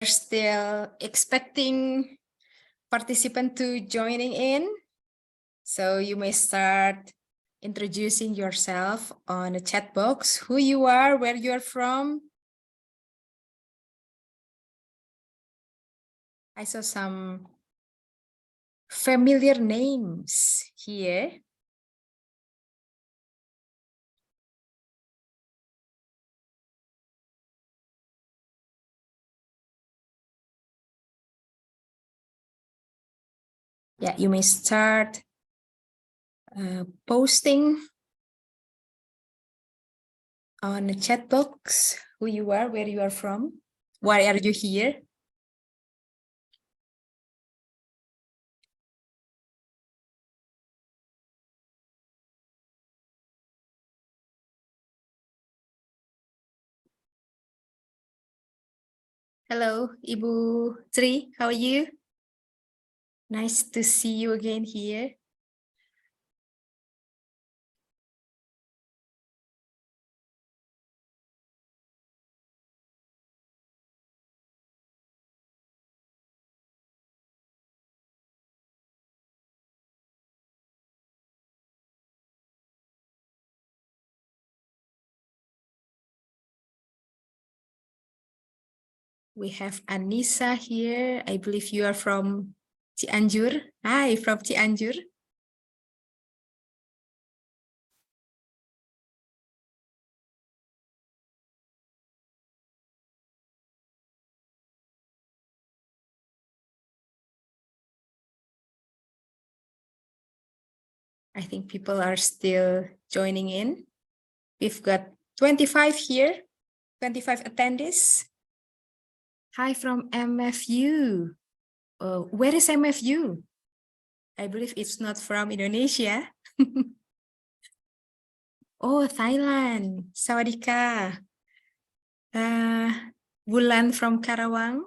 still expecting participants to joining in. So you may start introducing yourself on the chat box, who you are, where you are from. I saw some familiar names here. Yeah, you may start posting on the chat box who you are, where you are from, why are you here? Hello, Ibu Tri, how are you? Nice to see you again here. We have Anissa here. I believe you are from Cianjur. Hi, from Cianjur. I think people are still joining in. We've got 25 here, 25 attendees. Hi from MFU. Where is MFU? I believe it's not from Indonesia. Oh, Thailand. Sawadika. Bulan from Karawang.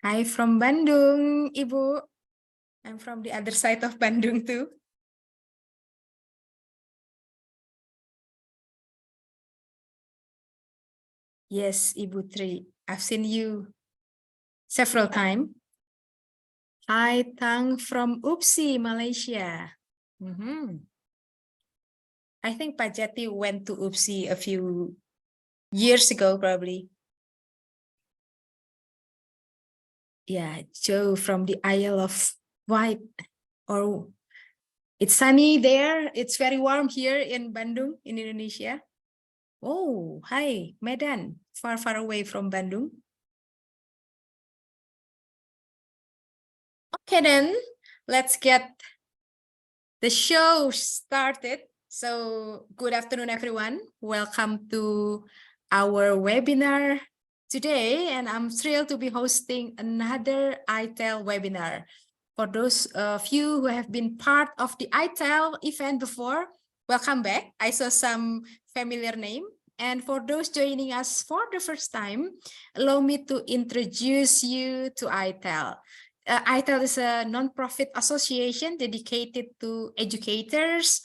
Hi from Bandung, Ibu. I'm from the other side of Bandung too. Yes, Ibu Tri. I've seen you several times. Hi, Tang from Upsi, Malaysia. I think Pak Jati went to Upsi a few years ago, probably. Yeah, Joe from the Isle of Wight. Or it's sunny there. It's very warm here in Bandung, in Indonesia. Oh, hi, Medan, far, far away from Bandung. Okay, then let's get the show started. So good afternoon, everyone. Welcome to our webinar today. And I'm thrilled to be hosting another iTell webinar. For those of you who have been part of the iTell event before, welcome back. I saw some familiar name. And for those joining us for the first time, allow me to introduce you to iTell. iTell is a non-profit association dedicated to educators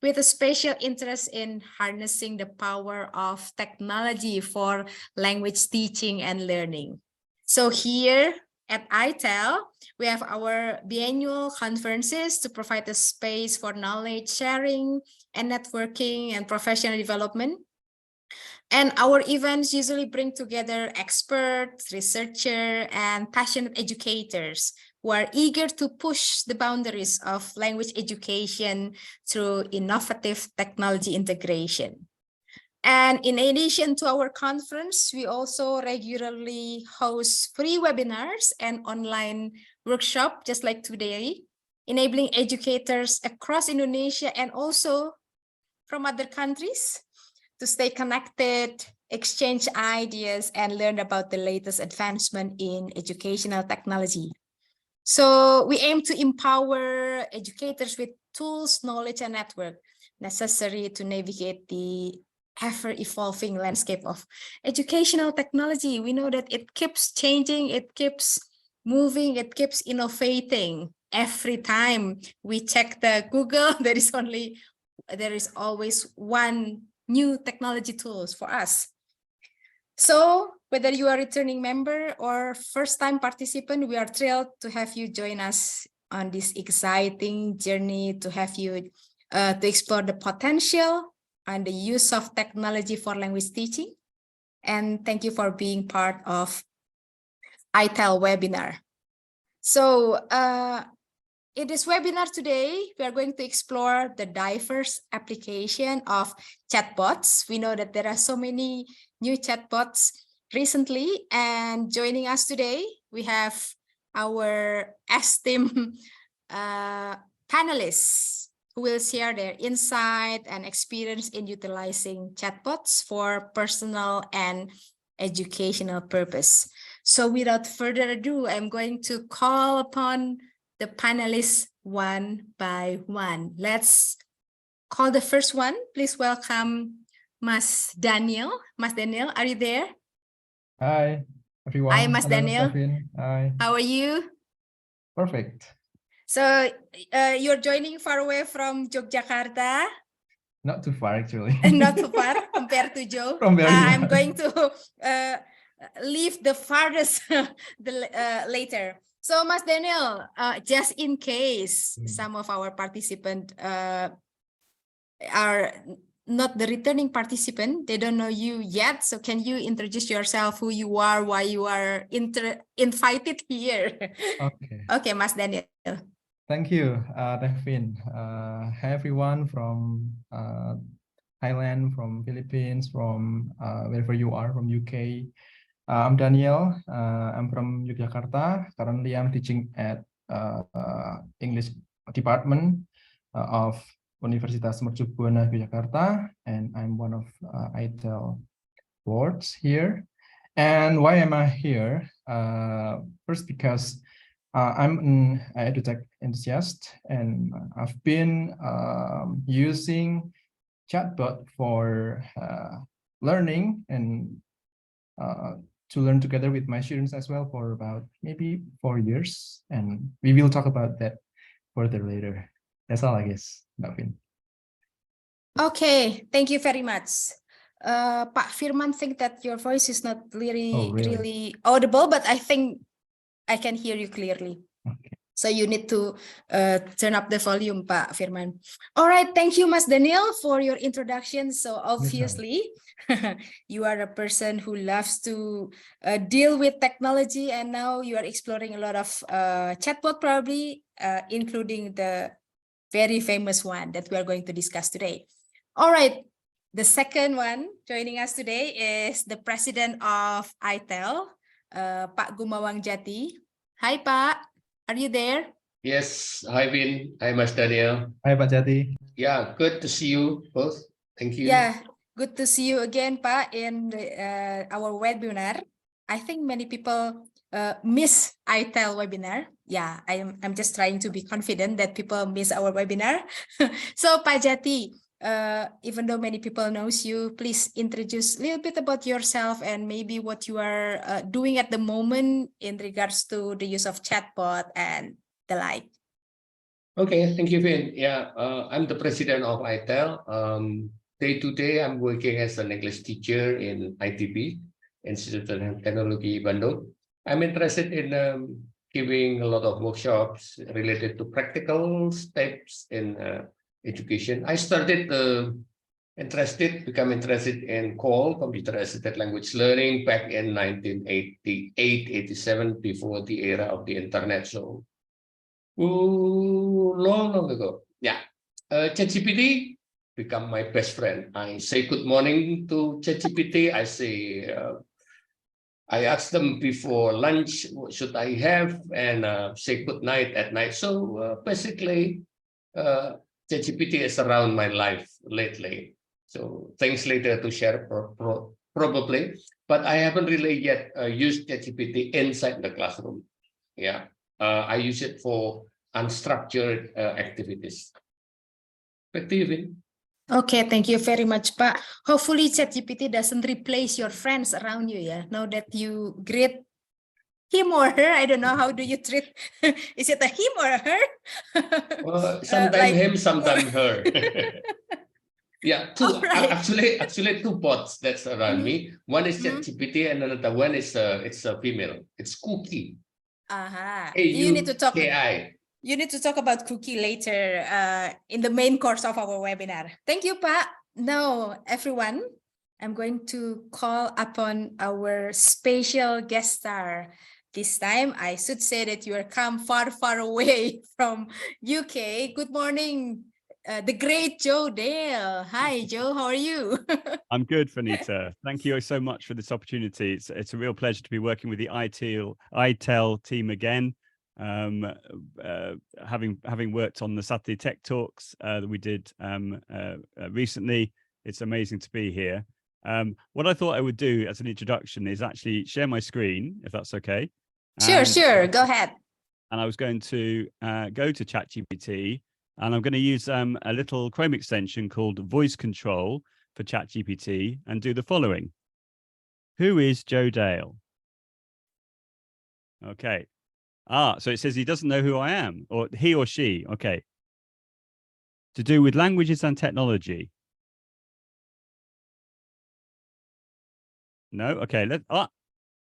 with a special interest in harnessing the power of technology for language teaching and learning. So here at iTell, we have our biannual conferences to provide a space for knowledge sharing and networking and professional development. And our events usually bring together experts, researchers, and passionate educators who are eager to push the boundaries of language education through innovative technology integration. And in addition to our conference, we also regularly host free webinars and online workshops, just like today, enabling educators across Indonesia and also from other countries to stay connected, exchange ideas, and learn about the latest advancement in educational technology. So we aim to empower educators with tools, knowledge, and network necessary to navigate the ever-evolving landscape of educational technology. We know that it keeps changing, it keeps moving, it keeps innovating. Every time we check the Google, there is always one new technology tools for us. So whether you are a returning member or first-time participant, we are thrilled to have you join us on this exciting journey to have you to explore the potential and the use of technology for language teaching. And thank you for being part of iTell webinar. So in this webinar today, we are going to explore the diverse application of chatbots. We know that there are so many new chatbots recently, and joining us today, we have our esteemed panelists who will share their insight and experience in utilizing chatbots for personal and educational purpose. So without further ado, I'm going to call upon the panelists one by one. Let's call the first one. Please welcome Mas Daniel. Mas Daniel, are you there? Hi, everyone. Hi, Mas Hello, Daniel. Kevin. Hi. How are you? Perfect. So you're joining far away from Yogyakarta. Not too far, actually. Not too far compared to Joe. From where you I'm are. going to leave the farthest later. So, Mas Daniel, just in case some of our participants are not the returning participant, they don't know you yet. So can you introduce yourself, who you are, why you are invited here? Okay. Okay, Mas Daniel. Thank you, Devin. Hi, everyone from Thailand, from Philippines, from wherever you are, from UK. I'm Daniel. I'm from Yogyakarta. Currently, I'm teaching at English department of Universitas Mercu Buana Yogyakarta, and I'm one of iTell boards here. And why am I here? First, because I'm an edutech enthusiast, and I've been using chatbot for learning and to learn together with my students as well for about maybe 4 years, and we will talk about that further later. That's all, I guess, Davin. Okay, thank you very much. Pak Firman think that your voice is not really audible, but I think I can hear you clearly. Okay. So you need to turn up the volume, Pak Firman. All right, thank you, Mas Daniel, for your introduction. So obviously, you are a person who loves to deal with technology, and now you are exploring a lot of chatbot, probably, including the very famous one that we are going to discuss today. All right, the second one joining us today is the president of iTell, Pak Gumawang Jati. Hi, Pak. Are you there? Yes. Hi, Vin. Hi, Mas Daniel. Hi, Pak Jati. Yeah, good to see you both. Thank you. Yeah, good to see you again, Pak, in our webinar. I think many people miss iTell webinar. Yeah, I'm just trying to be confident that people miss our webinar. So, Pak Jati, even though many people knows you, please introduce a little bit about yourself and maybe what you are doing at the moment in regards to the use of chatbot and the like. Okay, thank you, Vin. Yeah, I'm the president of iTell. Day to day, I'm working as an English teacher in ITB, Institute of Technology Bandung. I'm interested in giving a lot of workshops related to practical steps in education. I started become interested in CALL, computer-assisted language learning, back in 1988-87, before the era of the internet. So long ago. Yeah. ChatGPT become my best friend. I say good morning to ChatGPT. I say, I ask them before lunch, what should I have? And say good night at night. So basically, ChatGPT is around my life lately. So things later to share probably, but I haven't really yet used ChatGPT inside the classroom. Yeah. I use it for unstructured activities. Back to you, Vin. Okay, thank you very much, Pak. Hopefully ChatGPT doesn't replace your friends around you, yeah? Now that you greet him or her, I don't know, how do you treat, is it a him or a her? Sometimes him, sometimes her. Yeah, Alright. actually two bots that's around me. One is ChatGPT and another one is it's a female. It's Cookie. You need to talk. AUKI. You need to talk about Cookie later in the main course of our webinar. Thank you, Pak. Now, everyone, I'm going to call upon our special guest star. This time, I should say that you are come far, far away from UK. Good morning, the great Joe Dale. Hi, Joe. How are you? I'm good, Finita. Thank you so much for this opportunity. It's a real pleasure to be working with the iTell team again. Having worked on the Saturday Tech Talks that we did recently, it's amazing to be here. What I thought I would do as an introduction is actually share my screen, if that's okay. Sure. Go ahead. And I was going to go to ChatGPT, and I'm going to use a little Chrome extension called Voice Control for ChatGPT and do the following. Who is Joe Dale? Okay. So it says he doesn't know who I am, or he or she. Okay. To do with languages and technology. No. Okay.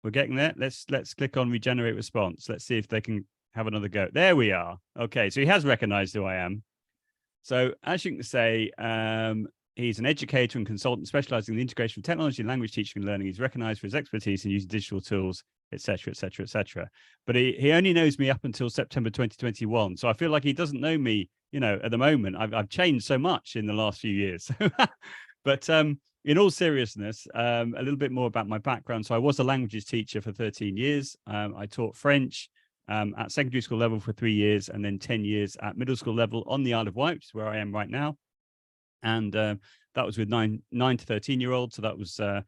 We're getting there. Let's click on regenerate response. Let's see if they can have another go. There we are. Okay. So he has recognized who I am. So as you can say, he's an educator and consultant specializing in the integration of technology, language teaching and learning. He's recognized for his expertise in using digital tools, etc., etc., etc. But he only knows me up until September 2021. So I feel like he doesn't know me, at the moment. I've changed so much in the last few years. But in all seriousness, a little bit more about my background. So I was a languages teacher for 13 years. I taught French at secondary school level for 3 years, and then 10 years at middle school level on the Isle of Wight, where I am right now. And that was with 9 to 13-year-olds. So that was a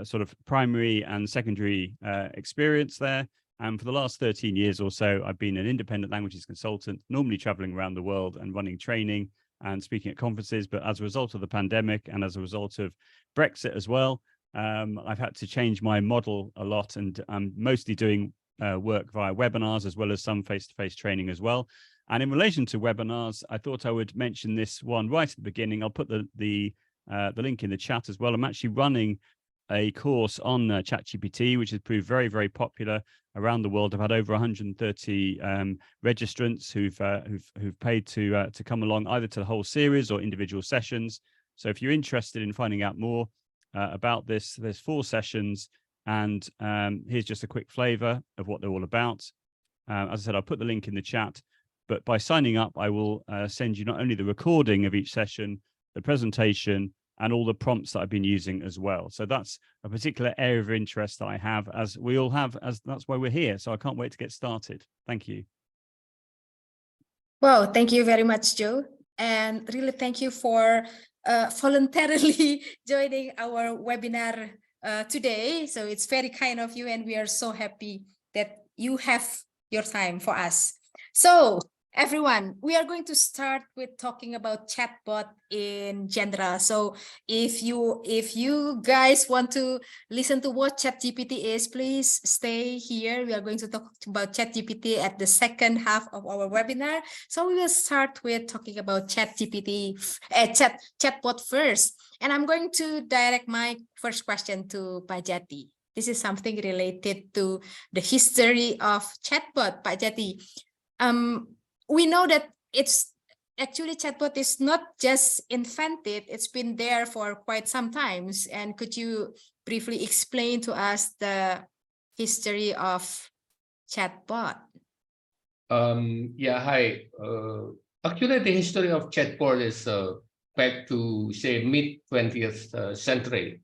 sort of primary and secondary experience there. And for the last 13 years or so, I've been an independent languages consultant, normally traveling around the world and running training and speaking at conferences. But as a result of the pandemic and as a result of Brexit as well, I've had to change my model a lot. And I'm mostly doing work via webinars as well as some face-to-face training as well. And in relation to webinars, I thought I would mention this one right at the beginning. I'll put the link in the chat as well. I'm actually running a course on ChatGPT, which has proved very, very popular around the world. I've had over 130 registrants who've paid to come along either to the whole series or individual sessions. So if you're interested in finding out more about this, there's 4 sessions, and here's just a quick flavor of what they're all about. As I said, I'll put the link in the chat. But by signing up, I will send you not only the recording of each session, the presentation, and all the prompts that I've been using as well. So that's a particular area of interest that I have, as we all have, as that's why we're here. So I can't wait to get started. Thank you. Well, thank you very much, Joe. And really thank you for voluntarily joining our webinar today. So it's very kind of you, and we are so happy that you have your time for us. So everyone, we are going to start with talking about chatbot in general. So if you guys want to listen to what ChatGPT is, please stay here. We are going to talk about ChatGPT at the second half of our webinar. So we will start with talking about ChatGPT, chatbot first. And I'm going to direct my first question to Pak Jati. This is something related to the history of chatbot, Pak Jati. We know that it's actually chatbot is not just invented, it's been there for quite some times. And could you briefly explain to us the history of chatbot? Yeah, hi. Actually, the history of chatbot is back to, say, mid-20th century.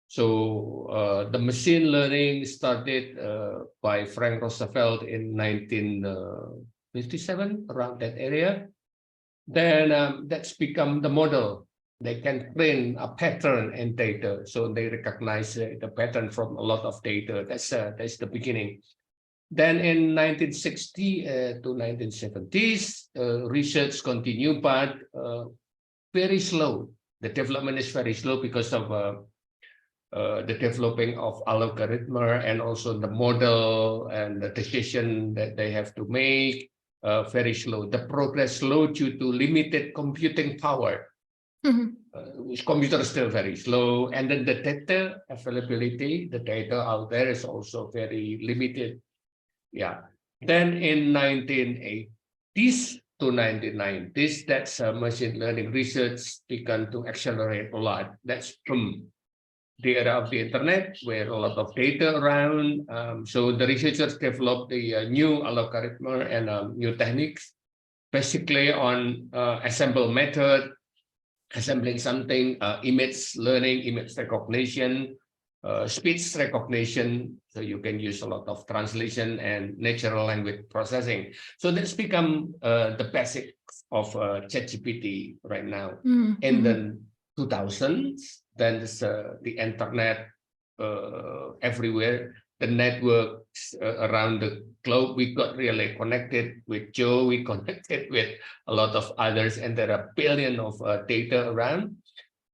So the machine learning started by Frank Roosevelt in 1957, around that area. Then that's become the model. They can train a pattern in data, so they recognize the pattern from a lot of data. That's the beginning. Then in 1960 to 1970s, research continued, but very slow. The development is very slow because of the developing of algorithm and also the model and the decision that they have to make. Very slow. The progress slow due to limited computing power. computer is still very slow, and then the data availability, the data out there is also very limited. Yeah. Then in 1980s to 1990s, that's machine learning research began to accelerate a lot. That's from the era of the internet, where a lot of data around. So the researchers developed the new algorithm and new techniques, basically on assemble method, assembling something, image learning, image recognition, speech recognition. So you can use a lot of translation and natural language processing. So that's become the basics of ChatGPT right now. In the 2000s, then there's the internet everywhere, the networks around the globe. We got really connected with Joe, we connected with a lot of others, and there are billions of data around.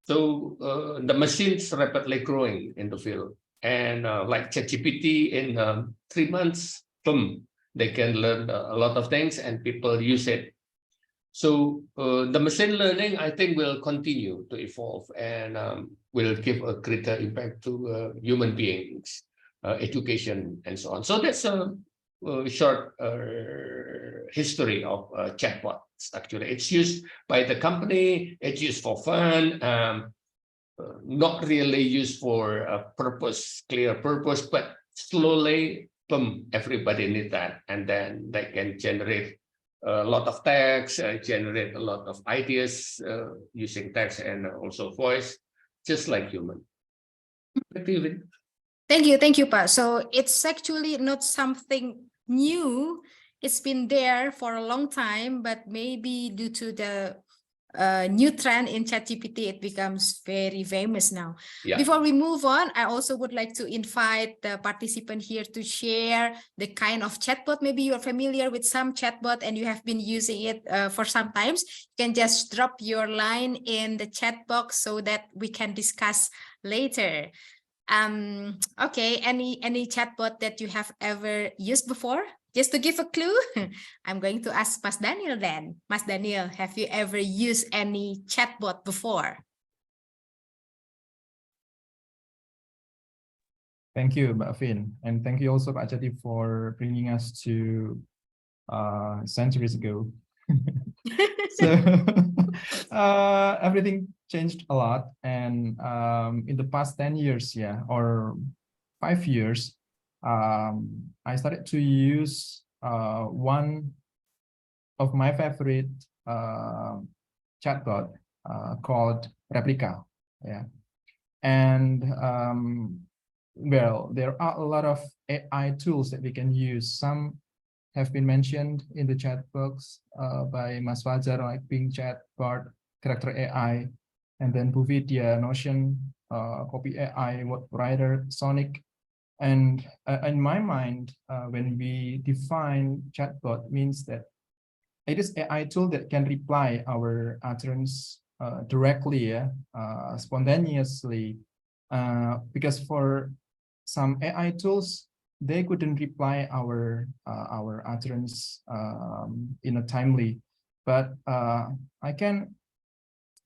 So the machines rapidly growing in the field. And like ChatGPT, in 3 months, boom, they can learn a lot of things and people use it. So the machine learning, I think, will continue to evolve and will give a greater impact to human beings, education, and so on. So that's a short history of chatbots. Actually, it's used by the company. It's used for fun, not really used for a purpose, clear purpose, but slowly, boom, everybody needs that, and then they can generate a lot of text, generate a lot of ideas using text and also voice, just like human. Thank you, Pak. So it's actually not something new. It's been there for a long time, but maybe due to the new trend in ChatGPT, it becomes very famous now. Yeah. Before we move on, I also would like to invite the participant here to share the kind of chatbot. Maybe you're familiar with some chatbot and you have been using it for some times. You can just drop your line in the chat box so that we can discuss later. Okay, any chatbot that you have ever used before? Just to give a clue, I'm going to ask Mas Daniel then. Mas Daniel, have you ever used any chatbot before? Thank you, Mbak Fin. And thank you also, Pak Jati, for bringing us to centuries ago. So everything changed a lot. And in the past 10 years, or 5 years, I started to use one of my favorite chatbot called Replica. And well, there are a lot of AI tools that we can use. Some have been mentioned in the chat box by Mas Fajar, like Bing Chat, Bard, Character AI, and then Widhiatama, Notion, Copy AI, Writer, Sonic. And in my mind, when we define chatbot, means that it is AI tool that can reply our utterance directly, spontaneously, because for some AI tools, they couldn't reply our utterance in a timely, but I can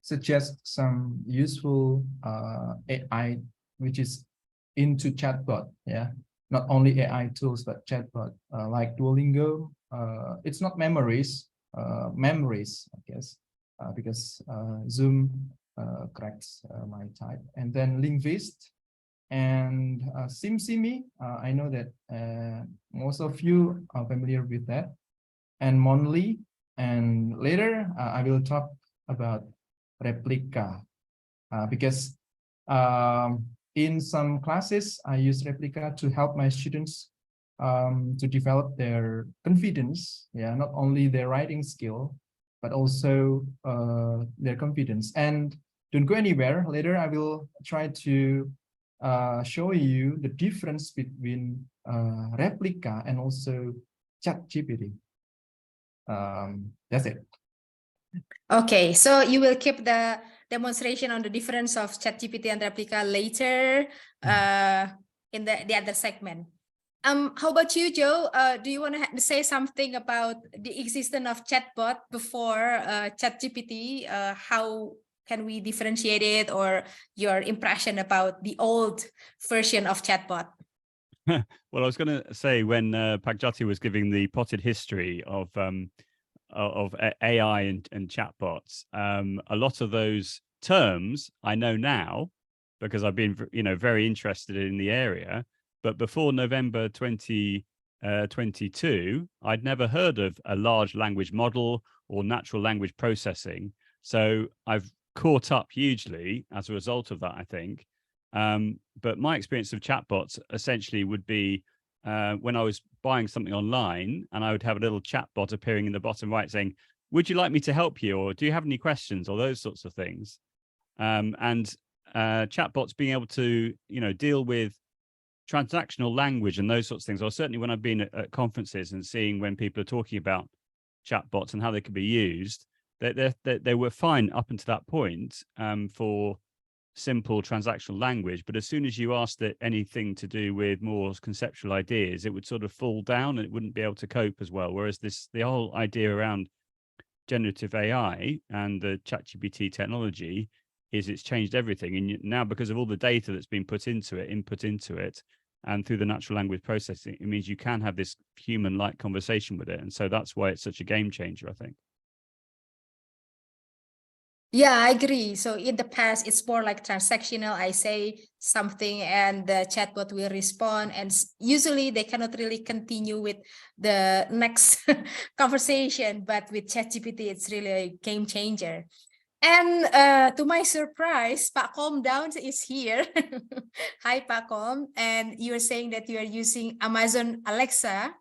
suggest some useful AI which is into chatbot, not only AI tools but chatbot, like Duolingo. It's not memories, I guess, because Zoom corrects my type, and then Linguist and SimSimi. I know that most of you are familiar with that, and Monly, and later I will talk about Replica, because in some classes I use Replica to help my students to develop their confidence, not only their writing skill, but also their confidence. And don't go anywhere, later I will try to show you the difference between Replica and also ChatGPT. That's it. Okay, so you will keep the demonstration on the difference of ChatGPT and Replica later in the other segment. How about you, Joe? Do you want to say something about the existence of chatbot before ChatGPT? How can we differentiate it, or your impression about the old version of chatbot? Well, I was going to say, when Pak Jati was giving the potted history of AI and chatbots, a lot of those terms I know now because I've been, very interested in the area. But before November 2022, I'd never heard of a large language model or natural language processing. So I've caught up hugely as a result of that, I think. But my experience of chatbots essentially would be when I was buying something online, and I would have a little chatbot appearing in the bottom right saying, "Would you like me to help you?" or "Do you have any questions?" or those sorts of things. And chatbots being able to, deal with transactional language and those sorts of things, or certainly when I've been at conferences and seeing when people are talking about chatbots and how they can be used, they were fine up until that point for simple transactional language. But as soon as you asked it anything to do with more conceptual ideas, it would sort of fall down and it wouldn't be able to cope as well. Whereas the whole idea around generative AI and the ChatGPT technology is it's changed everything. And now, because of all the data that's been input into it, and through the natural language processing, it means you can have this human-like conversation with it. And so that's why it's such a game changer, I think. Yeah, I agree. So in the past, it's more like transactional. I say something and the chatbot will respond, and usually they cannot really continue with the next conversation. But with ChatGPT, it's really a game changer. And to my surprise, Pak Kom Down is here. Hi, Pak Kom. And you were saying that you are using Amazon Alexa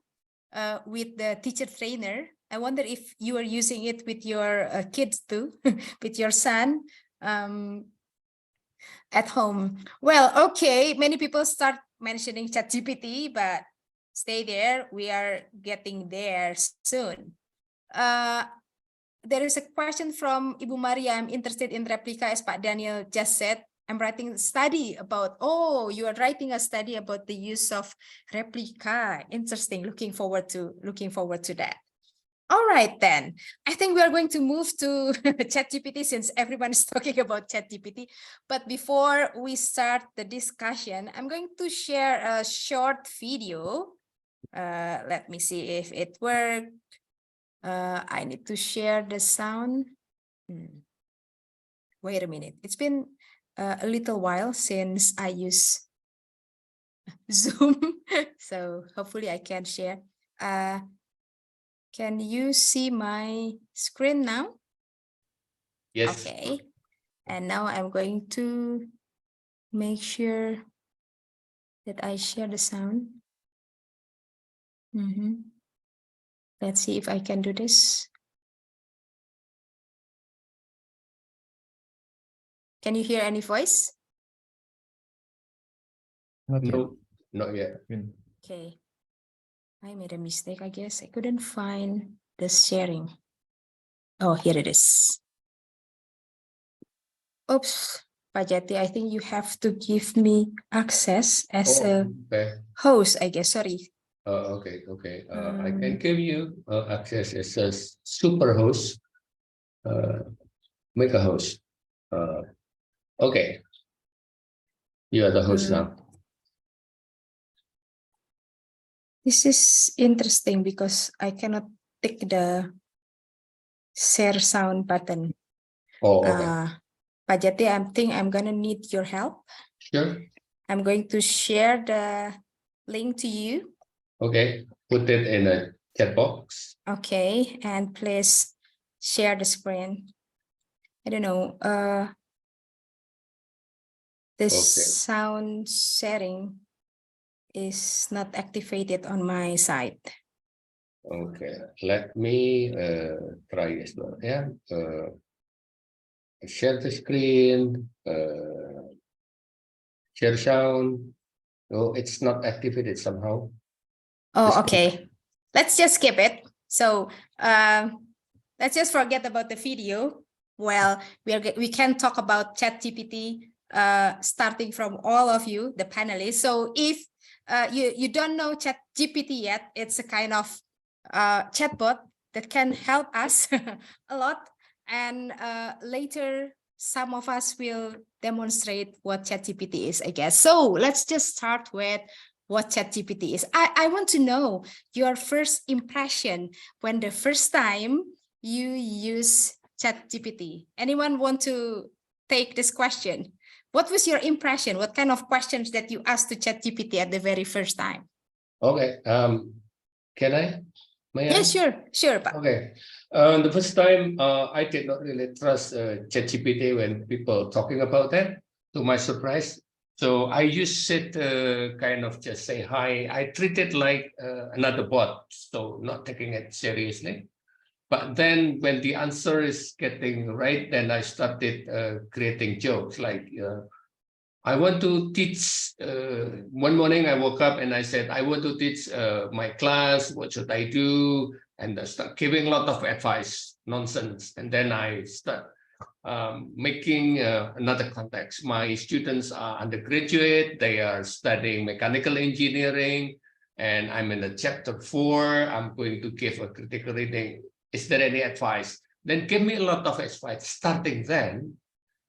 with the teacher trainer. I wonder if you are using it with your kids too, with your son at home. Well, okay, many people start mentioning ChatGPT, but stay there. We are getting there soon. There is a question from Ibu Maria. I'm interested in replica, as Pak Daniel just said. I'm writing a study about, you are writing a study about the use of replica. Interesting. Looking forward to that. All right, then. I think we are going to move to ChatGPT since everyone is talking about ChatGPT. But before we start the discussion, I'm going to share a short video. Let me see if it works. I need to share the sound. Wait a minute. It's been a little while since I use Zoom. So hopefully I can share. Can you see my screen now? Yes. Okay. And now I'm going to make sure that I share the sound. Let's see if I can do this. Can you hear any voice? Not yet. No, not yet. Okay. I made a mistake, I guess. I couldn't find the sharing. Oh, here it is. Oops, Pak Jati, I think you have to give me access as a host, I guess. Sorry. Okay. I can give you access as a super host. Make a host. Okay. You are the host now. This is interesting because I cannot tick the share sound button. Oh, okay. Pak Jati, I think I'm gonna need your help. Sure. I'm going to share the link to you. Okay. Put it in a chat box. Okay, and please share the screen. I don't know. The sound setting is not activated on my side. Okay, let me try as well. Yeah, share the screen, share sound. No, it's not activated somehow. Oh, okay. Let's just skip it. So let's just forget about the video. Well, we can talk about ChatGPT starting from all of you, the panelists. So if you don't know ChatGPT yet, it's a kind of chatbot that can help us a lot. And later some of us will demonstrate what ChatGPT is, I guess. So let's just start with what ChatGPT is. I want to know your first impression when the first time you use ChatGPT. Anyone want to take this question? What was your impression? What kind of questions that you asked to ChatGPT at the very first time? Okay. Can I? May I? Yeah, sure. Pak. Okay. The first time, I did not really trust ChatGPT when people talking about that, to my surprise. So I used it kind of just say hi. I treat it like another bot, so not taking it seriously. But then when the answer is getting right, then I started creating jokes like, I want to teach, one morning I woke up and I said, I want to teach my class, what should I do? And I start giving a lot of advice, nonsense. And then I start making another context. My students are undergraduate, they are studying mechanical engineering, and I'm in a chapter 4, I'm going to give a critical reading. Is there any advice? Then give me a lot of advice. Starting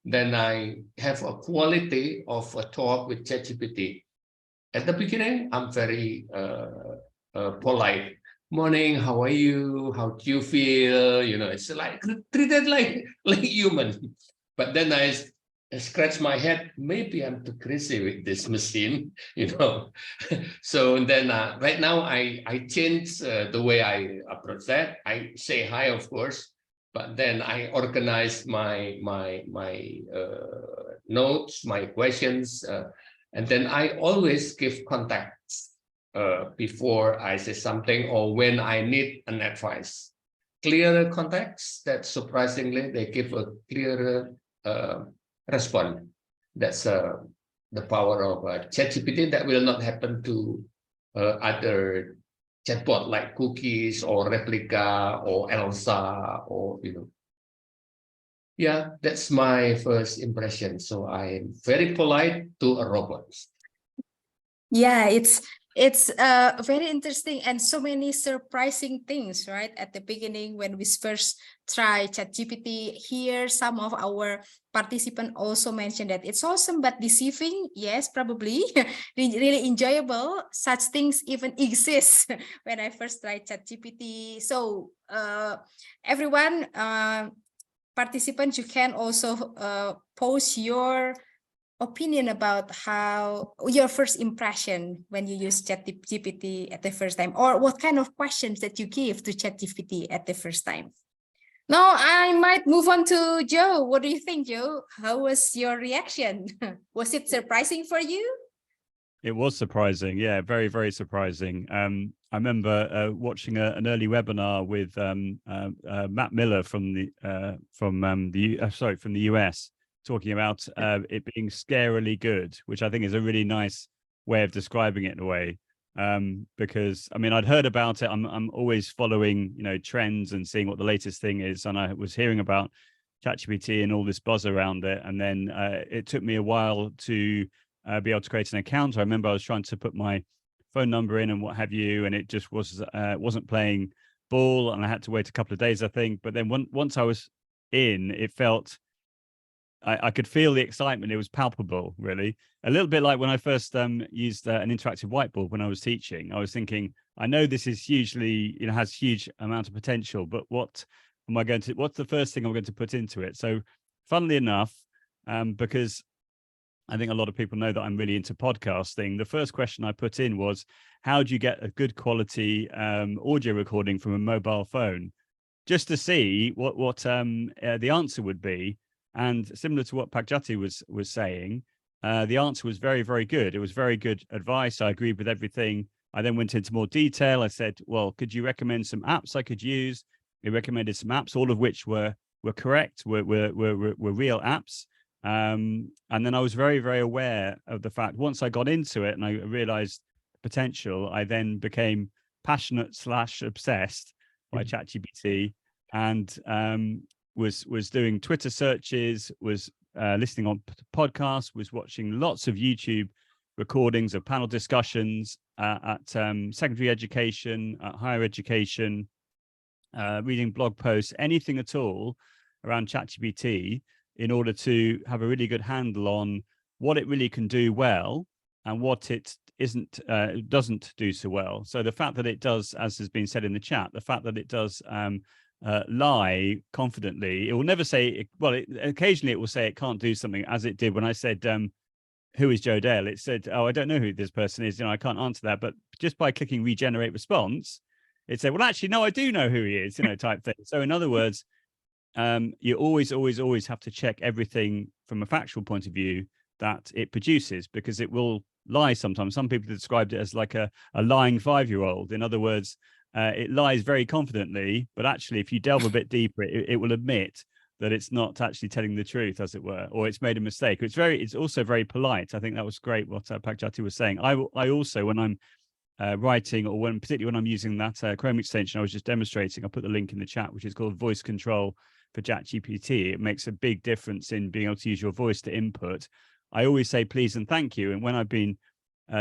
then I have a quality of a talk with ChatGPT. At the beginning, I'm very polite. Morning, how are you? How do you feel? You know, it's like treated like human. But then I scratch my head. Maybe I'm too crazy with this machine, you know. So then right now I change the way I approach that. I say hi, of course. But then I organize my notes, my questions, and then I always give context before I say something or when I need an advice. Clearer context, that surprisingly they give a clearer response. That's the power of ChatGPT. That will not happen to other chatbot like Cookies or Replica or Elsa or, you know. Yeah, that's my first impression. So I'm very polite to a robot. Yeah, it's very interesting and so many surprising things, right? At the beginning, when we first try ChatGPT, here some of our participants also mentioned that it's awesome but deceiving. Yes, probably really enjoyable. Such things even exist when I first tried ChatGPT. So everyone, participants, you can also post your opinion about how your first impression when you use ChatGPT at the first time, or what kind of questions that you give to ChatGPT at the first time. Now I might move on to Joe. What do you think, Joe? How was your reaction? Was it surprising for you? It was surprising. Yeah, very, very surprising. I remember watching an early webinar with Matt Miller from the US, talking about it being scarily good, which I think is a really nice way of describing it in a way. Because I mean, I'd heard about it. I'm always following, you know, trends and seeing what the latest thing is. And I was hearing about ChatGPT and all this buzz around it. And then it took me a while to be able to create an account. I remember I was trying to put my phone number in and what have you, and it just wasn't playing ball, and I had to wait a couple of days, I think. But then once I was in, it felt I could feel the excitement. It was palpable, really. A little bit like when I first used an interactive whiteboard when I was teaching. I was thinking, I know this is hugely, you know, has huge amount of potential, but what's the first thing I'm going to put into it? So funnily enough, because I think a lot of people know that I'm really into podcasting, the first question I put in was, how do you get a good quality audio recording from a mobile phone? Just to see what the answer would be. And similar to what Pak Jati was saying, the answer was very, very good. It was very good advice. I agreed with everything. I then went into more detail. I said, well, could you recommend some apps I could use? He recommended some apps, all of which were correct, were real apps. And then I was very, very aware of the fact, once I got into it and I realized potential, I then became passionate / obsessed by ChatGPT, and was doing Twitter searches, was listening on podcasts, was watching lots of YouTube recordings of panel discussions at secondary education, at higher education, reading blog posts, anything at all around ChatGPT. in order to have a really good handle on what it really can do well and what it doesn't do so well. So the fact that it does, as has been said in the chat, the fact that it does lie confidently, it will never say, occasionally it will say it can't do something, as it did when I said, who is Joe Dale? It said, oh, I don't know who this person is. I can't answer that. But just by clicking regenerate response, it said, well, actually, no, I do know who he is, type thing. So in other words, you always have to check everything from a factual point of view that it produces, because it will lie sometimes. Some people described it as like a lying 5-year-old. In other words, it lies very confidently, but actually, if you delve a bit deeper, it will admit that it's not actually telling the truth, as it were, or it's made a mistake. It's also very polite. I think that was great what Pak Jati was saying. I also, when I'm writing, or particularly when I'm using that Chrome extension I was just demonstrating, I'll put the link in the chat, which is called voice control for ChatGPT. It makes a big difference in being able to use your voice to input. I always say please and thank you. And when I've been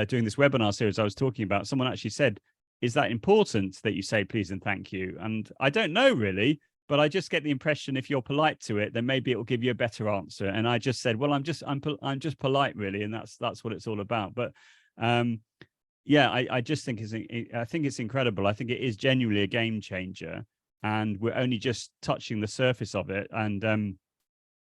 doing this webinar series I was talking about, someone actually said, is that important that you say please and thank you? And I don't know really, but I just get the impression if you're polite to it, then maybe it will give you a better answer. And I just said, well, I'm just polite really, and that's what it's all about. But yeah, I just think it's incredible. I think it is genuinely a game changer, and we're only just touching the surface of it. And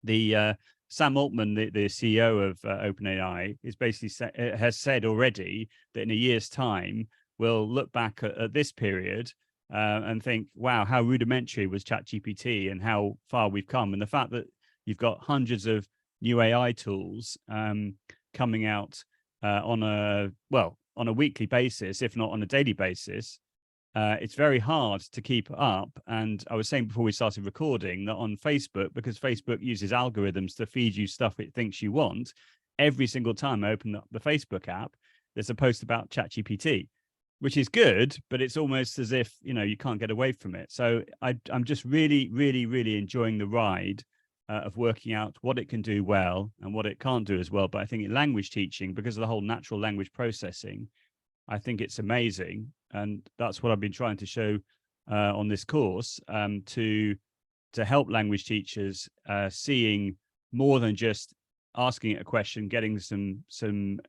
the Sam Altman, the CEO of OpenAI, is basically has said already that in a year's time we'll look back at this period and think, wow, how rudimentary was ChatGPT and how far we've come. And the fact that you've got hundreds of new AI tools coming out on a weekly basis, if not on a daily basis, it's very hard to keep up. And I was saying before we started recording that on Facebook, because Facebook uses algorithms to feed you stuff it thinks you want, every single time I open up the Facebook app, there's a post about ChatGPT, which is good, but it's almost as if, you can't get away from it. So I'm just really, really, really enjoying the ride of working out what it can do well and what it can't do as well. But I think in language teaching, because of the whole natural language processing, I think it's amazing. And that's what I've been trying to show on this course, to help language teachers seeing more than just asking it a question, getting some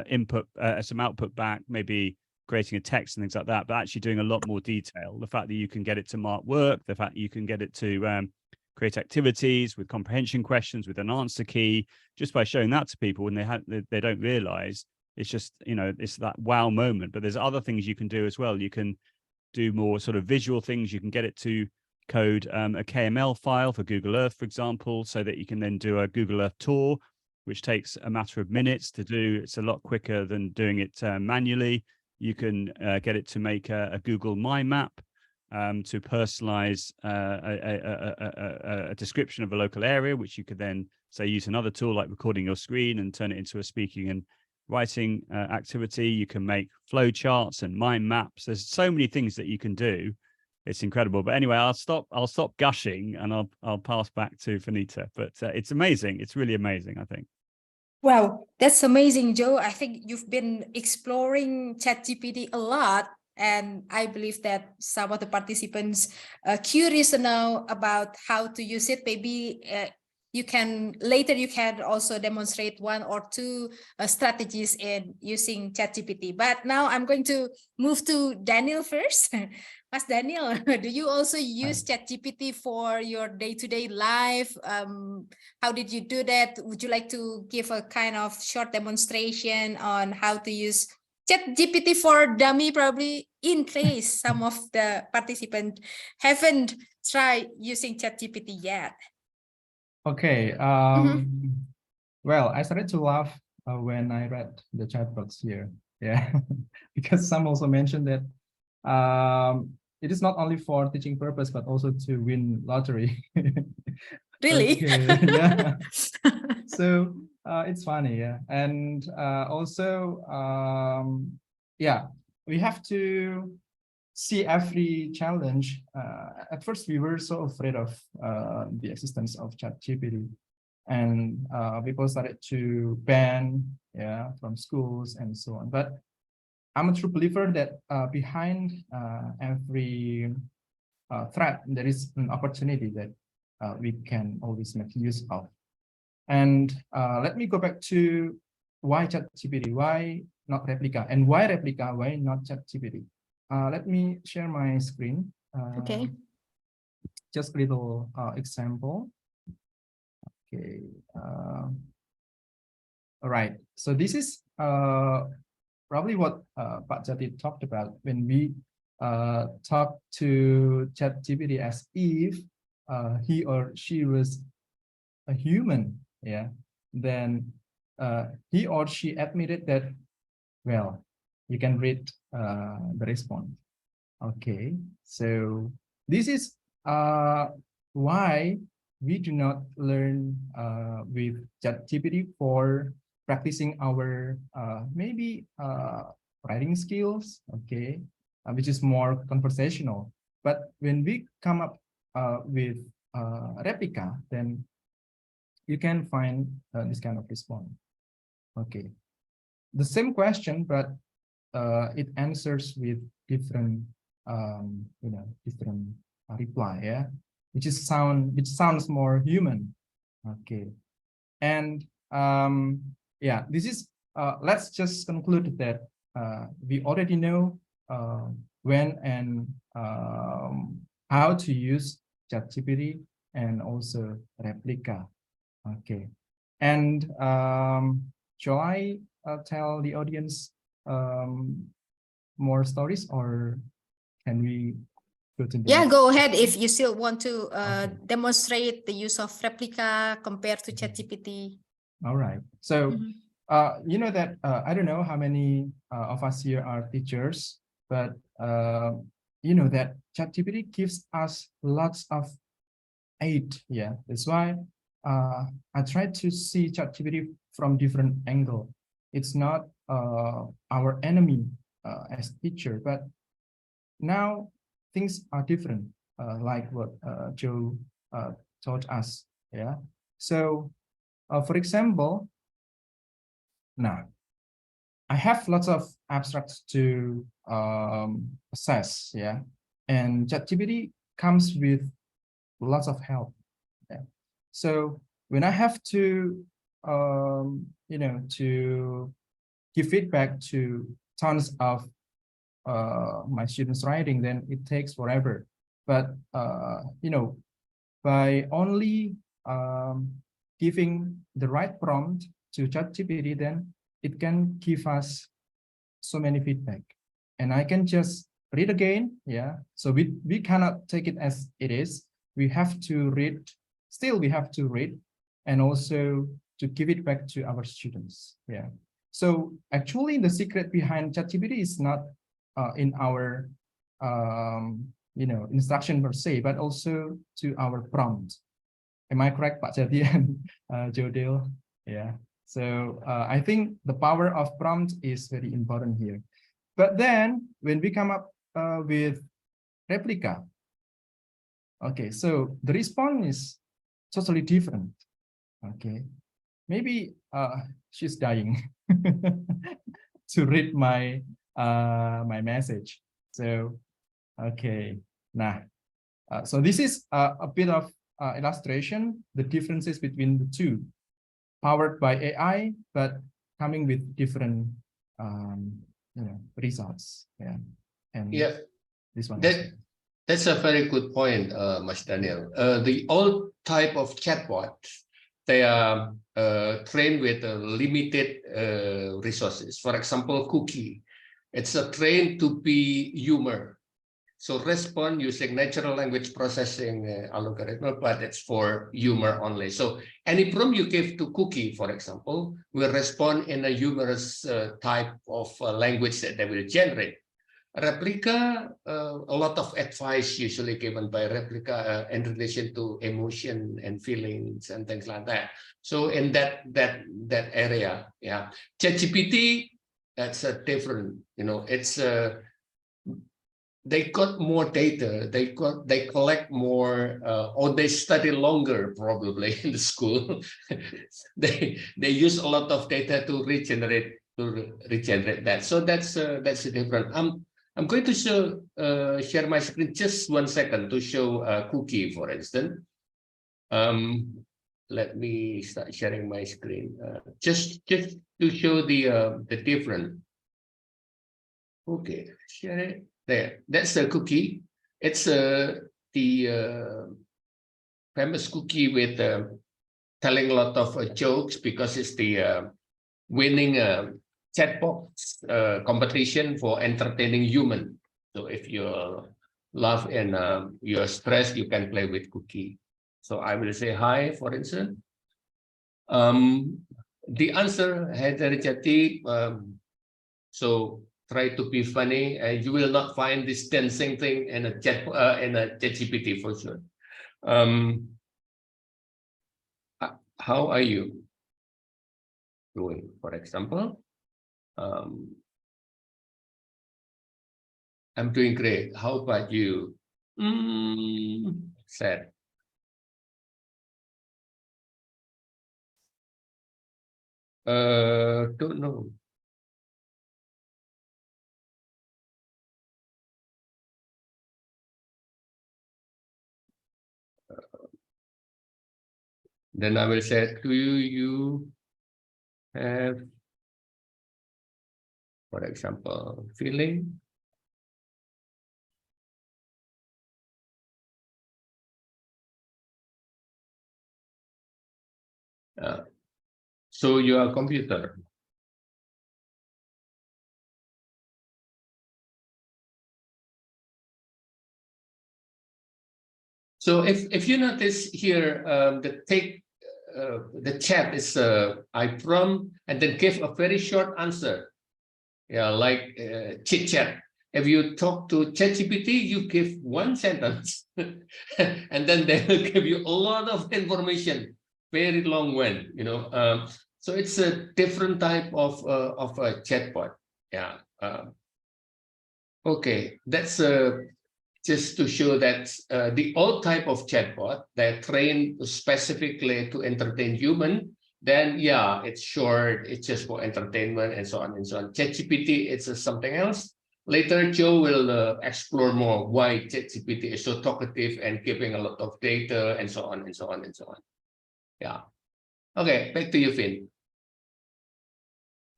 input, some output back, maybe creating a text and things like that, but actually doing a lot more detail. The fact that you can get it to mark work, the fact that you can get it to create activities with comprehension questions with an answer key, just by showing that to people when they don't realize, it's just, it's that wow moment. But there's other things you can do as well. You can do more sort of visual things. You can get it to code a KML file for Google Earth, for example, so that you can then do a Google Earth tour, which takes a matter of minutes to do. It's a lot quicker than doing it manually. You can get it to make a Google My Map, to personalize a description of a local area, which you could then say use another tool like recording your screen and turn it into a speaking and writing activity. You can make flow charts and mind maps. There's so many things that you can do. It's incredible. But anyway, I'll stop gushing and I'll pass back to Finita. But it's amazing. It's really amazing, I think. Wow, that's amazing, Joe. I think you've been exploring ChatGPT a lot, and I believe that some of the participants are curious to know about how to use it. Maybe you can also demonstrate one or two strategies in using ChatGPT. But now I'm going to move to Daniel first. Mas Daniel, do you also use ChatGPT for your day-to-day life? How did you do that? Would you like to give a kind of short demonstration on how to use ChatGPT for Dummy? Probably in case some of the participants haven't tried using ChatGPT yet. Okay. Well, I started to laugh when I read the chatbots here. Yeah, because some also mentioned that it is not only for teaching purpose, but also to win lottery. Really? Okay, yeah. So it's funny, yeah. And also, yeah, we have to see every challenge. At first, we were so afraid of the existence of ChatGPT, and people started to ban, from schools and so on. But I'm a true believer that behind every threat, there is an opportunity that we can always make use of. And let me go back to why ChatGPT, why not replica, and why replica, why not ChatGPT. Let me share my screen. Okay. Just a little example. Okay. All right. So this is probably what Pak Jati talked about when we talk to ChatGPT as if he or she was a human. Yeah. Then he or she admitted that, well, you can read the response. Okay. So this is why we do not learn with ChatGPT for practicing our maybe writing skills, okay, which is more conversational. But when we come up with replica, then you can find this kind of response. Okay, the same question, but it answers with different, different reply, yeah, which sounds more human. Okay, and yeah, this is let's just conclude that we already know when and how to use ChatGPT and also replica. Okay, and shall I tell the audience more stories, or can we go to the Yeah, next? go ahead if you still want to Okay. demonstrate the use of replica compared to ChatGPT. All right. So, you know that I don't know how many of us here are teachers, but you know that ChatGPT gives us lots of aid. Yeah, that's why I try to see ChatGPT from different angle. It's not our enemy as teacher, but now things are different, like what Joe taught us. Yeah. So, for example, now I have lots of abstracts to assess. Yeah, and ChatGPT comes with lots of help. Yeah. So when I have to, to give feedback to tons of my students' writing, then it takes forever. But by only giving the right prompt to ChatGPT, then it can give us so many feedback, and I can just read again. Yeah. So we cannot take it as it is. We have to read. Still, we have to read, and also to give it back to our students. Yeah. So actually, the secret behind ChatGPT is not in our instruction per se, but also to our prompt. Am I correct, Pak Jati and Jodil? Yeah. So I think the power of prompt is very important here. But then when we come up with replica, okay, so the response is totally different. Okay, maybe she's dying to read my my message. So okay, nah. So this is a bit of illustration, the differences between the two, powered by AI, but coming with different results. Yeah, and Yeah, this one. That's a very good point, Mas Daniel. The old type of chatbot, they are trained with limited resources. For example, Cookie, it's trained to be humor. So respond using natural language processing algorithm, but it's for humor only. So any prompt you give to Cookie, for example, will respond in a humorous type of language that they will generate. Replica, a lot of advice usually given by replica in relation to emotion and feelings and things like that. So in that area, yeah, ChatGPT, that's a different, it's they got more data, they collect more, or they study longer probably in the school. they use a lot of data to regenerate that. So that's different. I'm going to share my screen just 1 second to show Cookie, for instance. let me start sharing my screen. Just to show the difference. Okay, share it there. That's a cookie. It's the famous cookie with telling a lot of jokes because it's the winning chatbots competition for entertaining human. So if you laugh and you're stressed, you can play with cookie. So I will say hi, for instance. The answer, Heather Jati, so try to be funny, and you will not find this dancing thing in a ChatGPT for sure. How are you doing, for example? I'm doing great. How about you? Sad. Don't know. Then I will say, do you have, for example, feeling? So your computer. So if you notice here, the chat is I prompt and then give a very short answer. Yeah, like chit chat. If you talk to ChatGPT, you give one sentence, and then they will give you a lot of information, very long one. So it's a different type of a chatbot. Yeah. Okay, that's just to show that the old type of chatbot that trained specifically to entertain human, then yeah, it's short, it's just for entertainment and so on and so on. ChatGPT, it's something else. Later, Joe will explore more why ChatGPT is so talkative and giving a lot of data and so on and so on and so on. Yeah. Okay, back to you, Finn.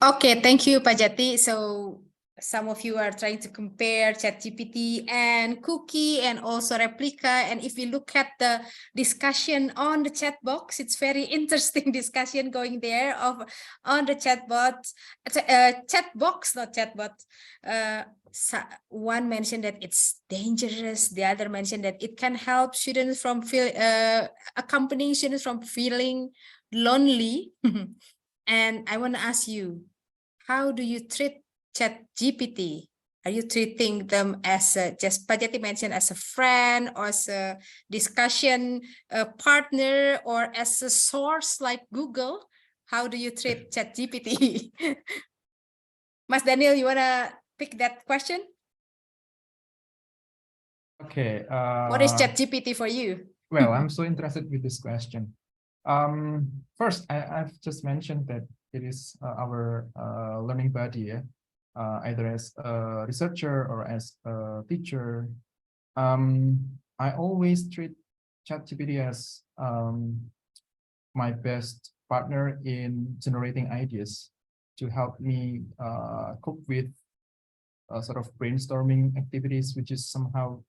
Okay, thank you, Pak Jati. So some of you are trying to compare ChatGPT and Cookie and also Replica. And if we look at the discussion on the chat box, it's very interesting discussion going there on the chat box, not chatbot. One mentioned that it's dangerous. The other mentioned that it can help students from accompanying students from feeling lonely. And I want to ask you, how do you treat ChatGPT? Are you treating them as just Pak Jati mentioned, as a friend or as a discussion partner or as a source like Google? How do you treat ChatGPT? Mas Daniel, you want to pick that question? Okay. What is ChatGPT for you? Well, I'm so interested with this question. First, I've just mentioned that it is our learning buddy, either as a researcher or as a teacher. I always treat ChatGPT as my best partner in generating ideas to help me cope with sort of brainstorming activities, which is somehow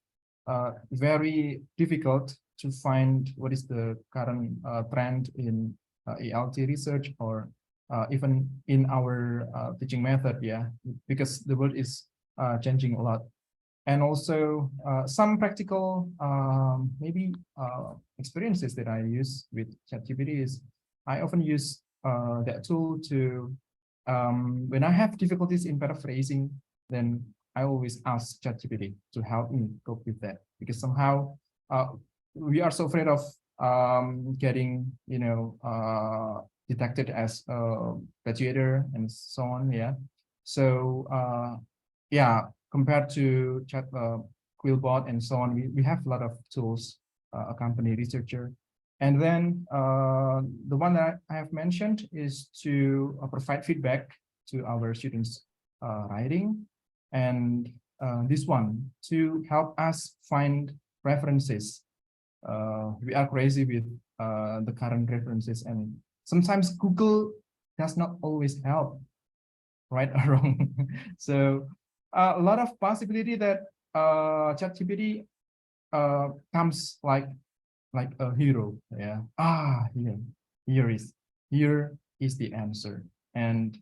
very difficult to find what is the current trend in ALT research or even in our teaching method, because the world is changing a lot. And also some practical maybe experiences that I use with ChatGPT is I often use that tool to, when I have difficulties in paraphrasing, then I always ask ChatGPT to help me cope with that, because somehow we are so afraid of getting, detected as a plagiator and so on. So compared to Quillbot and so on, we have a lot of tools accompany researcher. And then the one that I have mentioned is to provide feedback to our students' writing, and this one to help us find references. We are crazy with the current references, and sometimes Google does not always help, right or wrong. So a lot of possibility that ChatGPT comes like a hero. Yeah. Here is the answer. And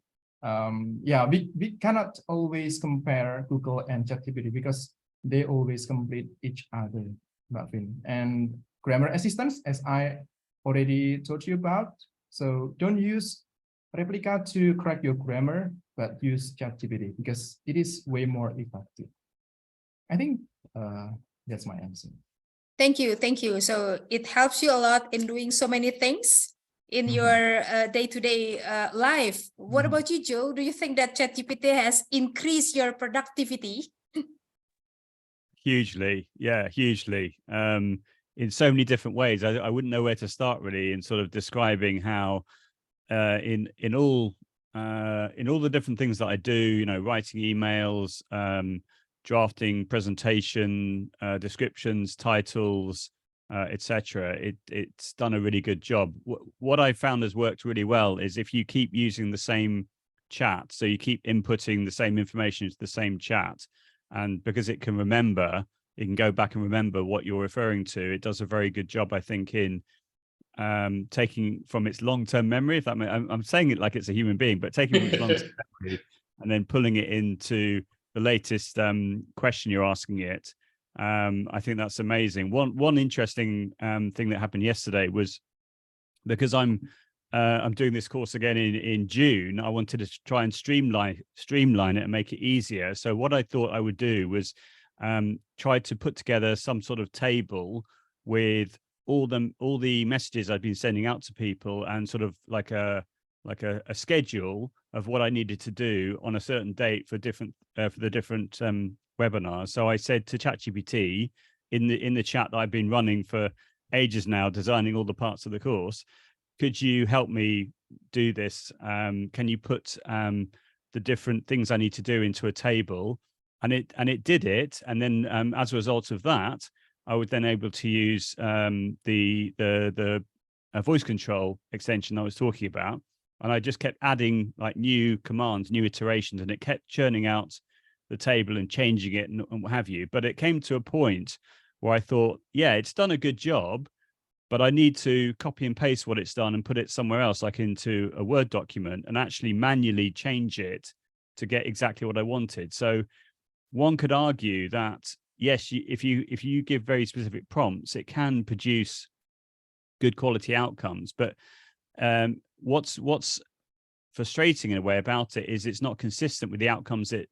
yeah, we cannot always compare Google and ChatGPT because they always complete each other, Mbak Fin. And grammar assistance, as I already told you about. So don't use Replica to correct your grammar, but use ChatGPT because it is way more effective. I think that's my answer. Thank you. Thank you. So it helps you a lot in doing so many things in your day-to-day life. What about you, Joe? Do you think that ChatGPT has increased your productivity? Hugely, yeah, hugely. In so many different ways. I wouldn't know where to start really in sort of describing how in all the different things that I do, you know, writing emails, drafting presentation descriptions, titles, etc. It's done a really good job. What I found has worked really well is if you keep using the same chat, so you keep inputting the same information into the same chat, and because it can remember, it can go back and remember what you're referring to. It does a very good job, I think, in taking from its long-term memory, if that I'm saying it like it's a human being, but taking from its long-term memory and then pulling it into the latest question you're asking it. I think that's amazing. One interesting thing that happened yesterday was because I'm doing this course again in June. I wanted to try and streamline it and make it easier. So what I thought I would do was try to put together some sort of table with all the messages I've been sending out to people, and sort of like a schedule of what I needed to do on a certain date for the different webinars. So I said to ChatGPT in the chat that I've been running for ages now, designing all the parts of the course, could you help me do this? Can you put the different things I need to do into a table? And it did it. And then as a result of that, I was then able to use the voice control extension I was talking about. And I just kept adding like new commands, new iterations, and it kept churning out the table and changing it and what have you. But it came to a point where I thought, yeah, it's done a good job, but I need to copy and paste what it's done and put it somewhere else, like into a Word document, and actually manually change it to get exactly what I wanted. So one could argue that, yes, if you give very specific prompts, it can produce good quality outcomes. But what's frustrating in a way about it is it's not consistent with the outcomes it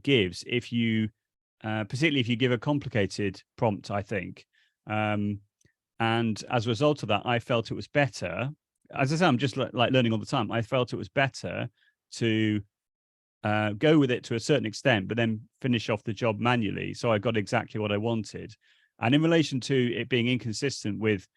gives. If you, particularly if you give a complicated prompt, I think. And as a result of that, I felt it was better. As I say, I'm just like learning all the time. I felt it was better to go with it to a certain extent, but then finish off the job manually. So I got exactly what I wanted. And in relation to it being inconsistent with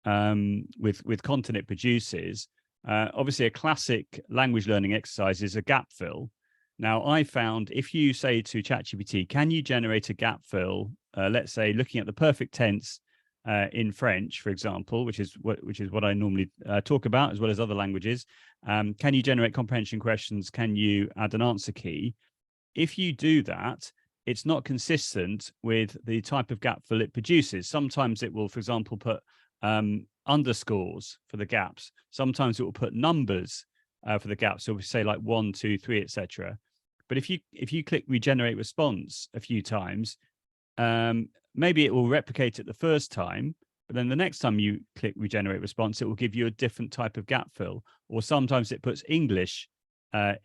content it produces, obviously a classic language learning exercise is a gap fill. Now, I found if you say to ChatGPT, can you generate a gap fill, let's say looking at the perfect tense in French, for example, which is what I normally talk about, as well as other languages. Can you generate comprehension questions? Can you add an answer key? If you do that, it's not consistent with the type of gap fill it produces. Sometimes it will, for example, put underscores for the gaps. Sometimes it will put numbers for the gaps. So we say like 1, 2, 3, etc. But if you click regenerate response a few times, maybe it will replicate it the first time, but then the next time you click regenerate response, it will give you a different type of gap fill. Or sometimes it puts English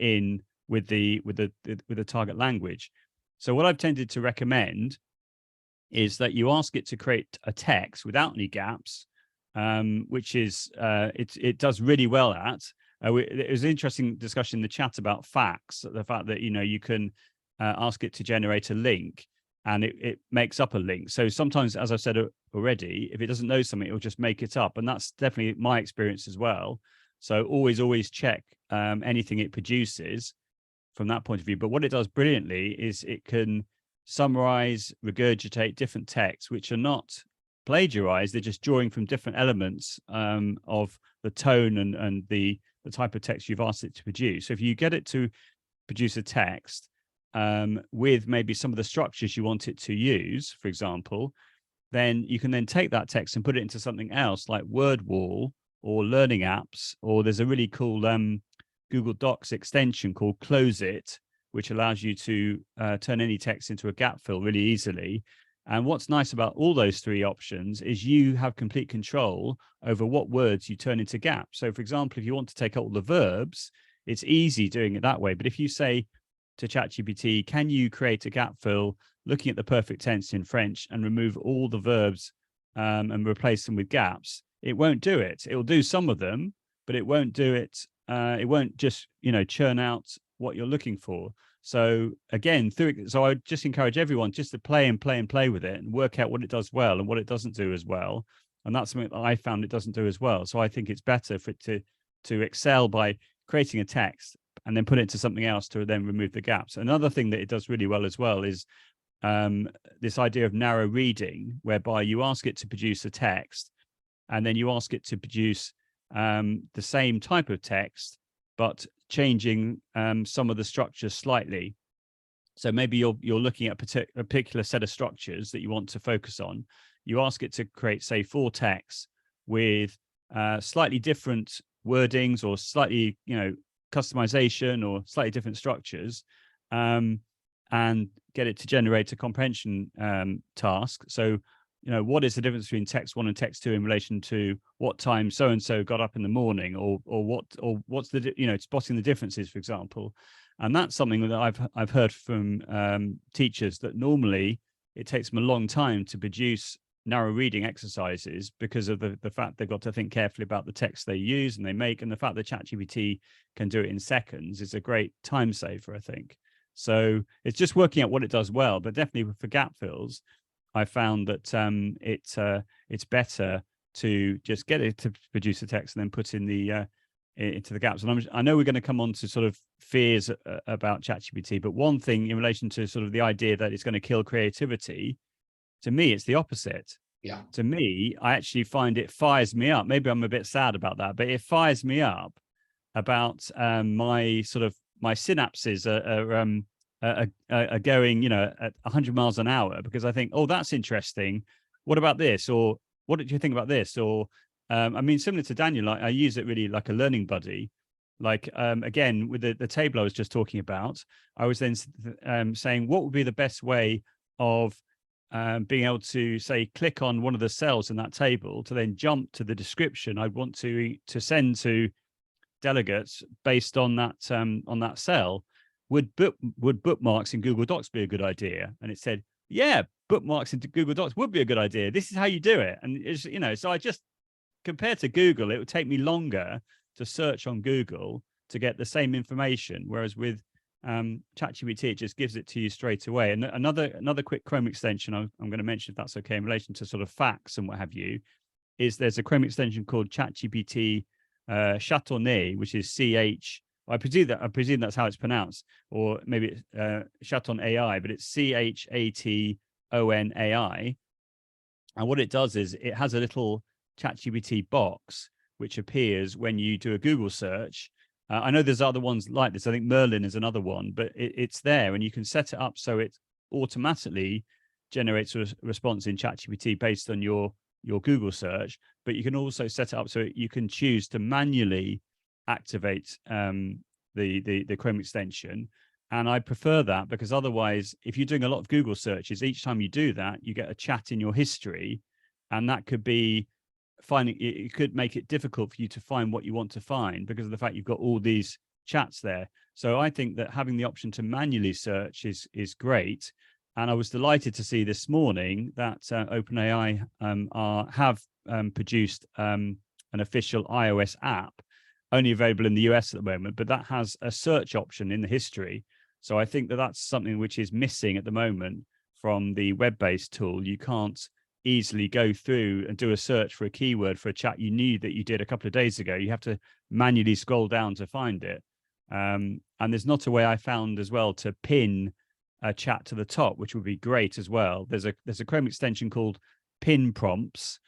in with the target language. So what I've tended to recommend is that you ask it to create a text without any gaps, which is it does really well at. It was an interesting discussion in the chat about facts, the fact that you can ask it to generate a link, and it makes up a link. So sometimes, as I said already, if it doesn't know something, it'll just make it up. And that's definitely my experience as well. So always check anything it produces from that point of view. But what it does brilliantly is it can summarize, regurgitate different texts, which are not plagiarize. They're just drawing from different elements of the tone and the type of text you've asked it to produce. So if you get it to produce a text with maybe some of the structures you want it to use, for example, then you can then take that text and put it into something else like WordWall or learning apps, or there's a really cool Google Docs extension called Close It, which allows you to turn any text into a gap fill really easily. And what's nice about all those three options is you have complete control over what words you turn into gaps. So for example, if you want to take out all the verbs, it's easy doing it that way. But if you say to ChatGPT, can you create a gap fill looking at the perfect tense in French and remove all the verbs and replace them with gaps, it won't do it. It will do some of them, but it won't do it. It won't just, churn out what you're looking for. So again, so I would just encourage everyone just to play and play with it and work out what it does well and what it doesn't do as well. And that's something that I found it doesn't do as well. So I think it's better for it to excel by creating a text and then put it into something else to then remove the gaps. Another thing that it does really well as well is this idea of narrow reading, whereby you ask it to produce a text and then you ask it to produce the same type of text, but changing some of the structures slightly. So maybe you're looking at a particular set of structures that you want to focus on. You ask it to create, say, 4 texts with slightly different wordings or slightly, customization or slightly different structures, and get it to generate a comprehension task. So, what is the difference between text 1 and text 2 in relation to what time so and so got up in the morning, or what's the spotting the differences, for example. And that's something that I've heard from teachers, that normally it takes them a long time to produce narrow reading exercises because of the fact they've got to think carefully about the text they use and they make, and the fact that ChatGPT can do it in seconds is a great time saver, I think. So it's just working out what it does well, but definitely for gap fills, I found that it's better to just get it to produce a text and then put in the into the gaps. And I know we're going to come on to sort of fears about ChatGPT, but one thing in relation to sort of the idea that it's going to kill creativity, to me, it's the opposite. Yeah. To me, I actually find it fires me up. Maybe I'm a bit sad about that, but it fires me up about my synapses are going, at 100 miles an hour, because I think, oh, that's interesting. What about this? Or what did you think about this? Or, similar to Daniel, I use it really like a learning buddy. Like, again, with the table I was just talking about, I was then saying, what would be the best way of being able to, say, click on one of the cells in that table to then jump to the description I want to send to delegates based on that cell. Would bookmarks in Google Docs be a good idea? And it said, yeah, bookmarks into Google Docs would be a good idea. This is how you do it. And it's, so I just, compared to Google, it would take me longer to search on Google to get the same information. Whereas with ChatGPT, it just gives it to you straight away. And another quick Chrome extension I'm going to mention, if that's okay, in relation to sort of facts and what have you, is there's a Chrome extension called ChatGPT Chatonnet, which is CH. I presume that's how it's pronounced, or maybe it's Chaton AI, but it's CHATON AI. And what it does is it has a little ChatGPT box which appears when you do a Google search. I know there's other ones like this. I think Merlin is another one, but it's there, and you can set it up so it automatically generates a response in ChatGPT based on your Google search. But you can also set it up so you can choose to manually activate the Chrome extension. And I prefer that, because otherwise, if you're doing a lot of Google searches, each time you do that, you get a chat in your history, and that could be it could make it difficult for you to find what you want to find because of the fact you've got all these chats there. So I think that having the option to manually search is great. And I was delighted to see this morning that OpenAI have produced an official iOS app, only available in the US at the moment, but that has a search option in the history. So I think that that's something which is missing at the moment from the web-based tool. You can't easily go through and do a search for a keyword for a chat you knew that you did a couple of days ago. You have to manually scroll down to find it. And there's not a way I found as well to pin a chat to the top, which would be great as well. There's a Chrome extension called pin prompts,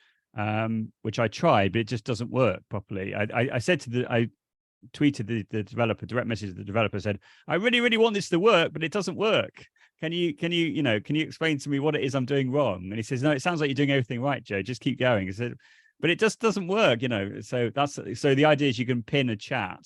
which I tried, but it just doesn't work properly. I said to I tweeted the developer, direct message to the developer, said, I really want this to work, but it doesn't work. Can you explain to me what it is I'm doing wrong? And he says, no, it sounds like you're doing everything right, Joe. Just keep going. I said, but it just doesn't work, So the idea is you can pin a chat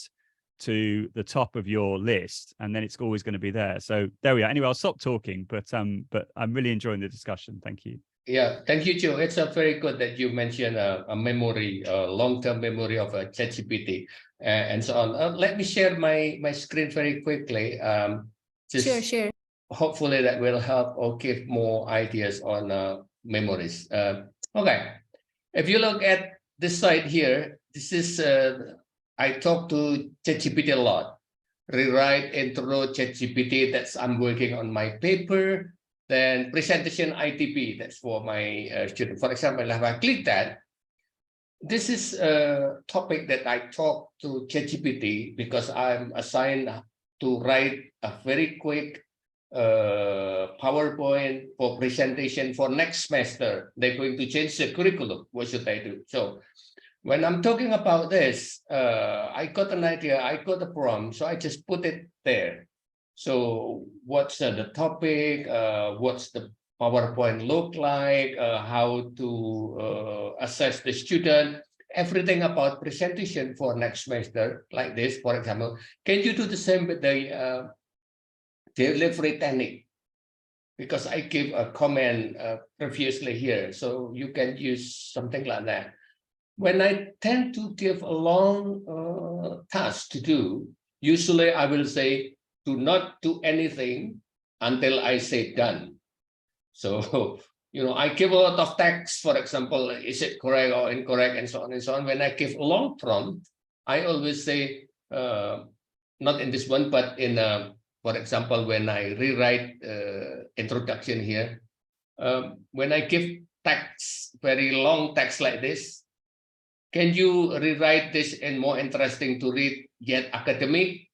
to the top of your list, and then it's always going to be there. So there we are. Anyway, I'll stop talking, but I'm really enjoying the discussion. Thank you. Yeah, thank you, Joe. It's very good that you mentioned a memory, long-term memory of a ChatGPT and so on. Let me share my screen very quickly. Sure. Hopefully that will help or give more ideas on memories. Okay, if you look at this side here, this is, I talk to ChatGPT a lot. Rewrite intro ChatGPT, that's I'm working on my paper. Then presentation ITP, that's for my student. For example, if I click that, this is a topic that I talk to ChatGPT because I'm assigned to write a very quick PowerPoint for presentation for next semester. They're going to change the curriculum. What should I do? So when I'm talking about this, I got an idea, I got a prompt, so I just put it there. So what's the topic, what's the PowerPoint look like, how to assess the student, everything about presentation for next semester, like this, for example. Can you do the same with the delivery technique? Because I gave a comment previously here, so you can use something like that. When I tend to give a long task to do, usually I will say, do not do anything until I say done. So, I give a lot of text, for example, is it correct or incorrect, and so on and so on. When I give a long prompt, I always say, not in this one, but in, for example, when I rewrite introduction here, when I give text, very long text like this, can you rewrite this and more interesting to read, yet academic?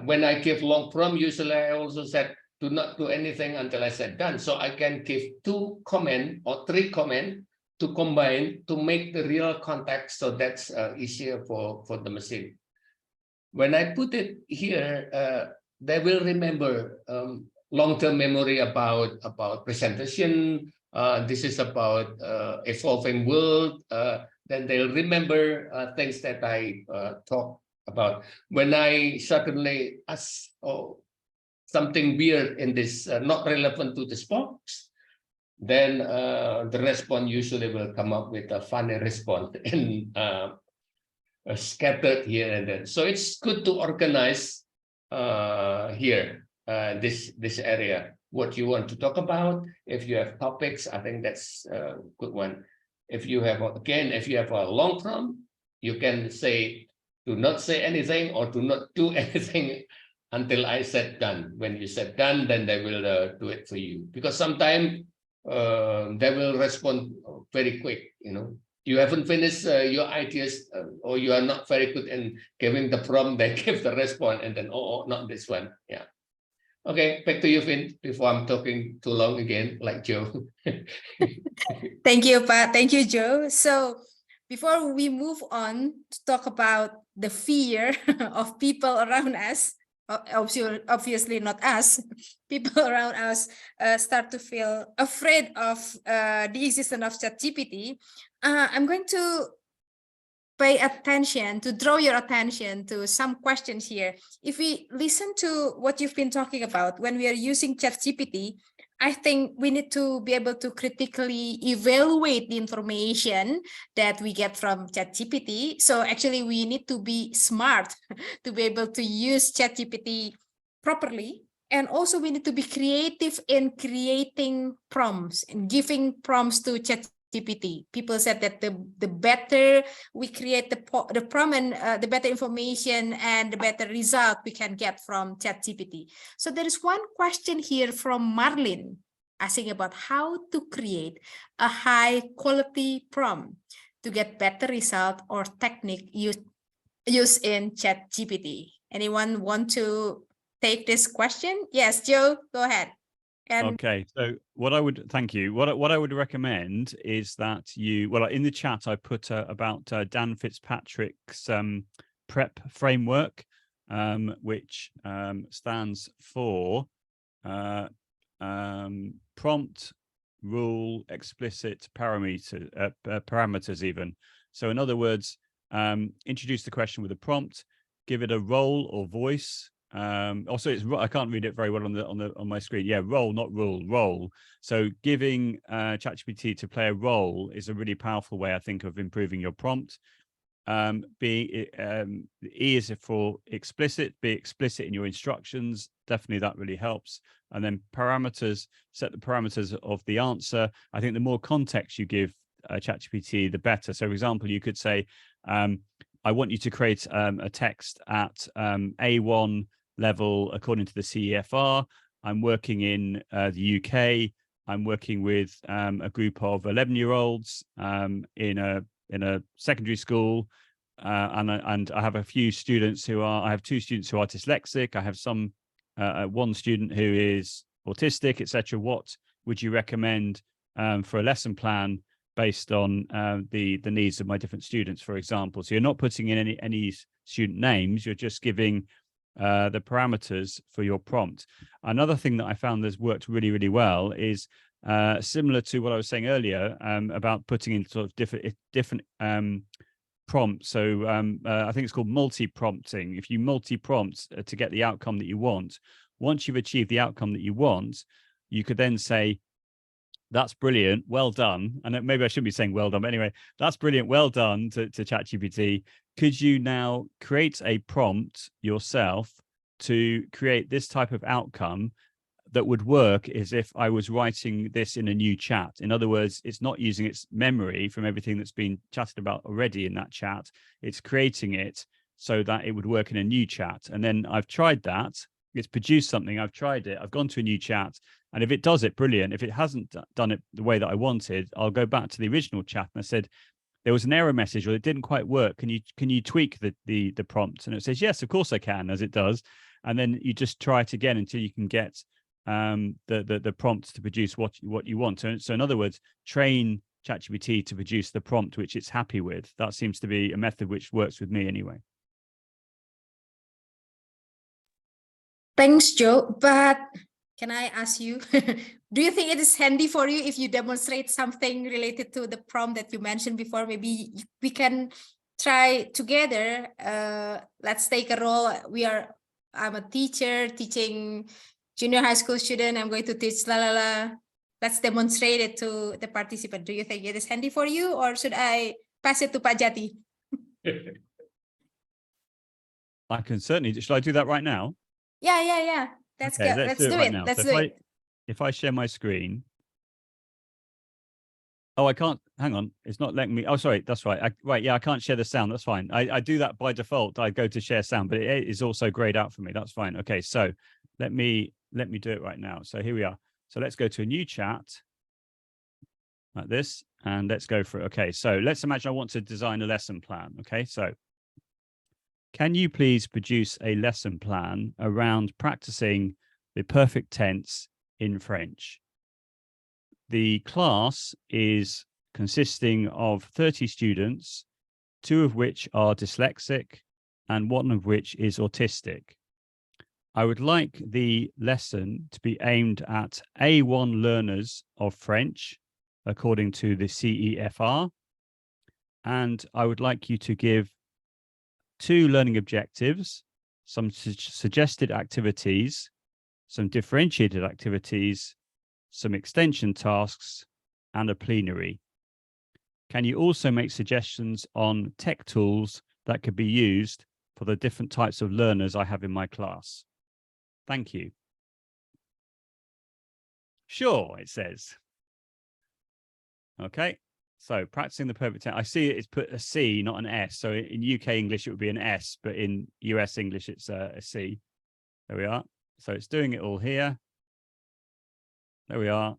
When I give long prompt, usually I also said, do not do anything until I said done. So I can give 2 comment or 3 comment to combine to make the real context. So that's easier for the machine. When I put it here, they will remember long-term memory about presentation. This is about evolving world. Then they'll remember things that I talk about. When I suddenly ask something weird in this, not relevant to this box, then the response usually will come up with a funny response and scattered here and there. So it's good to organize here, this area, what you want to talk about. If you have topics, I think that's a good one. If you have, again, if you have a long prompt, you can say, do not say anything or do not do anything until I said done. When you said done, then they will do it for you. Because sometimes they will respond very quick. You haven't finished your ideas, or you are not very good in giving the prompt, they give the response, and then, oh, not this one. Yeah. Okay, back to you, Fin, before I'm talking too long again, like Joe. Thank you, Pat. Thank you, Joe. So before we move on to talk about the fear of people around us, obviously not us, people around us start to feel afraid of the existence of ChatGPT, I'm going to pay attention, to draw your attention to some questions here. If we listen to what you've been talking about, when we are using ChatGPT, I think we need to be able to critically evaluate the information that we get from ChatGPT. So actually we need to be smart to be able to use ChatGPT properly. And also we need to be creative in creating prompts and giving prompts to ChatGPT. People said that the better we create the prompt and the better information and the better result we can get from ChatGPT. So there is one question here from Marlin asking about how to create a high quality prompt to get better result or technique used in ChatGPT. Anyone want to take this question? Yes, Joe, go ahead. And okay, so what I would thank you. What I would recommend is that you, well, in the chat I put about Dan Fitzpatrick's prep framework, which stands for prompt, rule, explicit, parameters even. So in other words, introduce the question with a prompt, give it a role or voice. Also, it's I can't read it very well on my screen. Yeah, role, not rule, role. So giving ChatGPT to play a role is a really powerful way, I think, of improving your prompt. E is for explicit, be explicit in your instructions. Definitely that really helps. And then parameters, set the parameters of the answer. I think the more context you give ChatGPT, the better. So for example, you could say, I want you to create a text at A1 level according to the CEFR. I'm working in the UK. I'm working with a group of 11-year-olds in a secondary school, and I have a few students who are. I have 2 students who are dyslexic. I have one student who is autistic, etc. What would you recommend for a lesson plan based on the needs of my different students, for example? So you're not putting in any student names. You're just giving the parameters for your prompt. Another thing that I found that's worked really, really well is similar to what I was saying earlier about putting in sort of different prompts. So I think it's called multi-prompting. If you multi-prompt to get the outcome that you want, once you've achieved the outcome that you want, you could then say, that's brilliant, well done. And maybe I shouldn't be saying well done, but anyway, that's brilliant, well done to ChatGPT. Could you now create a prompt yourself to create this type of outcome that would work as if I was writing this in a new chat? In other words, it's not using its memory from everything that's been chatted about already in that chat. It's creating it so that it would work in a new chat. And then I've tried that. It's produced something. I've tried it. I've gone to a new chat. And if it does it, brilliant. If it hasn't done it the way that I wanted, I'll go back to the original chat. And I said, there was an error message or it didn't quite work. Can you tweak the prompt? And it says, yes, of course I can, as it does. And then you just try it again until you can get the prompt to produce what you want. So in other words, train ChatGPT to produce the prompt which it's happy with. That seems to be a method which works with me anyway. thanks, Joe. But can I ask you, do you think it is handy for you if you demonstrate something related to the prompt that you mentioned before? Maybe we can try together. Let's take a role. I'm a teacher teaching junior high school student. I'm going to teach la la la. Let's demonstrate it to the participant. Do you think it is handy for you, or should I pass it to Pak Jati? I can certainly. Should I do that right now? Yeah. Let's Okay, go. let's do it right now. Let's So do it. if I share my screen. Oh, I can't. Hang on. It's not letting me. Oh, sorry. That's right. Right. Yeah, I can't share the sound. That's fine. I do that by default. I go to share sound, but it is also grayed out for me. That's fine. Okay. So let me do it right now. So here we are. So let's go to a new chat like this, and let's go for it. Okay. So let's imagine I want to design a lesson plan. Okay. So can you please produce a lesson plan around practicing the perfect tense in French? The class is consisting of 30 students, 2 of which are dyslexic and 1 of which is autistic. I would like the lesson to be aimed at A1 learners of French, according to the CEFR. And I would like you to give 2 learning objectives, some suggested activities, some differentiated activities, some extension tasks, and a plenary. Can you also make suggestions on tech tools that could be used for the different types of learners I have in my class? Thank you. Sure, it says. Okay, so practicing the perfect tense. I see it's put a C, not an S. So in UK English, it would be an S, but in US English, it's a C. There we are. So it's doing it all here. There we are.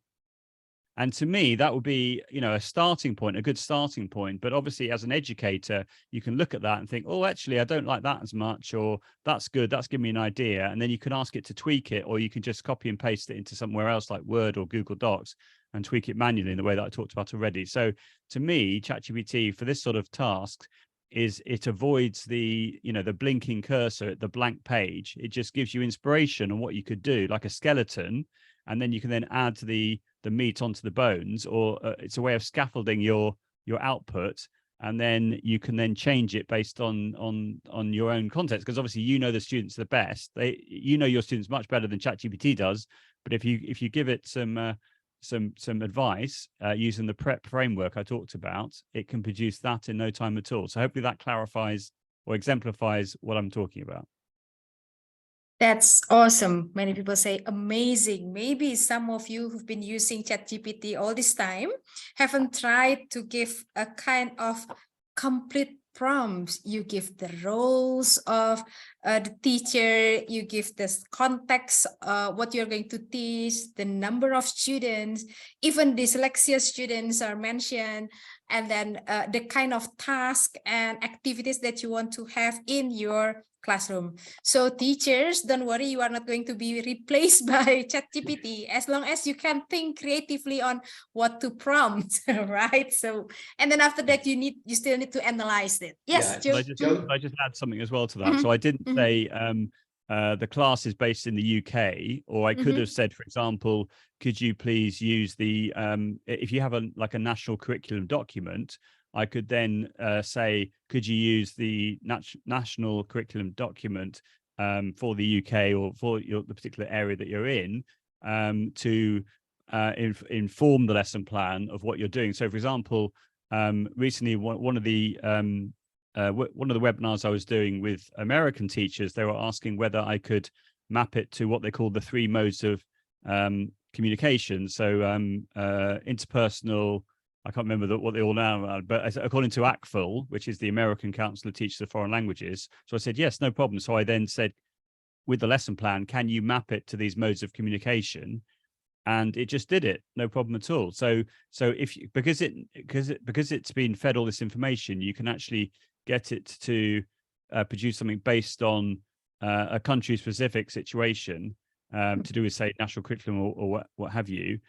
And to me, that would be, you know, a starting point, a good starting point. But obviously, as an educator, you can look at that and think, oh, actually, I don't like that as much, or that's good. That's giving me an idea. And then you can ask it to tweak it, or you can just copy and paste it into somewhere else like Word or Google Docs and tweak it manually in the way that I talked about already. So to me, ChatGPT for this sort of task is it avoids the, you know, the blinking cursor at the blank page. It just gives you inspiration on what you could do, like a skeleton, and then you can then add the meat onto the bones, or it's a way of scaffolding your output, and then you can then change it based on your own context, because obviously you know the students the best. You know your students much better than ChatGPT does. But if you give it some advice using the prep framework I talked about, it can produce that in no time at all. So hopefully that clarifies or exemplifies what I'm talking about. That's awesome. Many people say amazing. Maybe some of you who've been using ChatGPT all this time haven't tried to give a kind of complete prompts. You give the roles of the teacher, you give the context, what you're going to teach, the number of students, even dyslexia students are mentioned, and then the kind of task and activities that you want to have in your classroom. So teachers, don't worry, you are not going to be replaced by ChatGPT as long as you can think creatively on what to prompt, right? So, and then after that, you still need to analyze it. Yes, Yeah, Joe. I just add something as well to that. So I didn't say the class is based in the UK, or I could have said, for example, could you please use the if you have a national curriculum document, I could then say, could you use the national curriculum document for the UK or for the particular area that you're in to inform the lesson plan of what you're doing. So, for example, recently one of the webinars I was doing with American teachers, they were asking whether I could map it to what they call the 3 modes of communication. So interpersonal, I can't remember what they all now are, but according to ACFL, which is the American Council of Teachers of Foreign Languages. So I said, yes, no problem. So I then said, with the lesson plan, can you map it to these modes of communication? And it just did it, no problem at all. So if you, because it's been fed all this information, you can actually get it to produce something based on a country-specific situation to do with, say, national curriculum or what have you.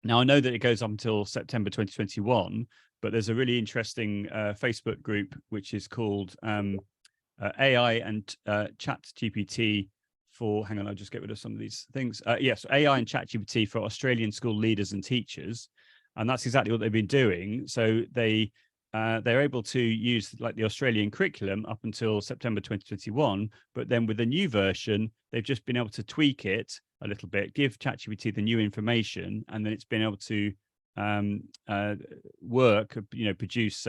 Now, I know that it goes up until September 2021, but there's a really interesting Facebook group which is called AI and ChatGPT for, hang on, I'll just get rid of some of these things. Yes, AI and ChatGPT for Australian school leaders and teachers. And that's exactly what they've been doing. So they're able to use like the Australian curriculum up until September 2021, but then with the new version, they've just been able to tweak it a little bit, give ChatGPT the new information, and then it's been able to work, produce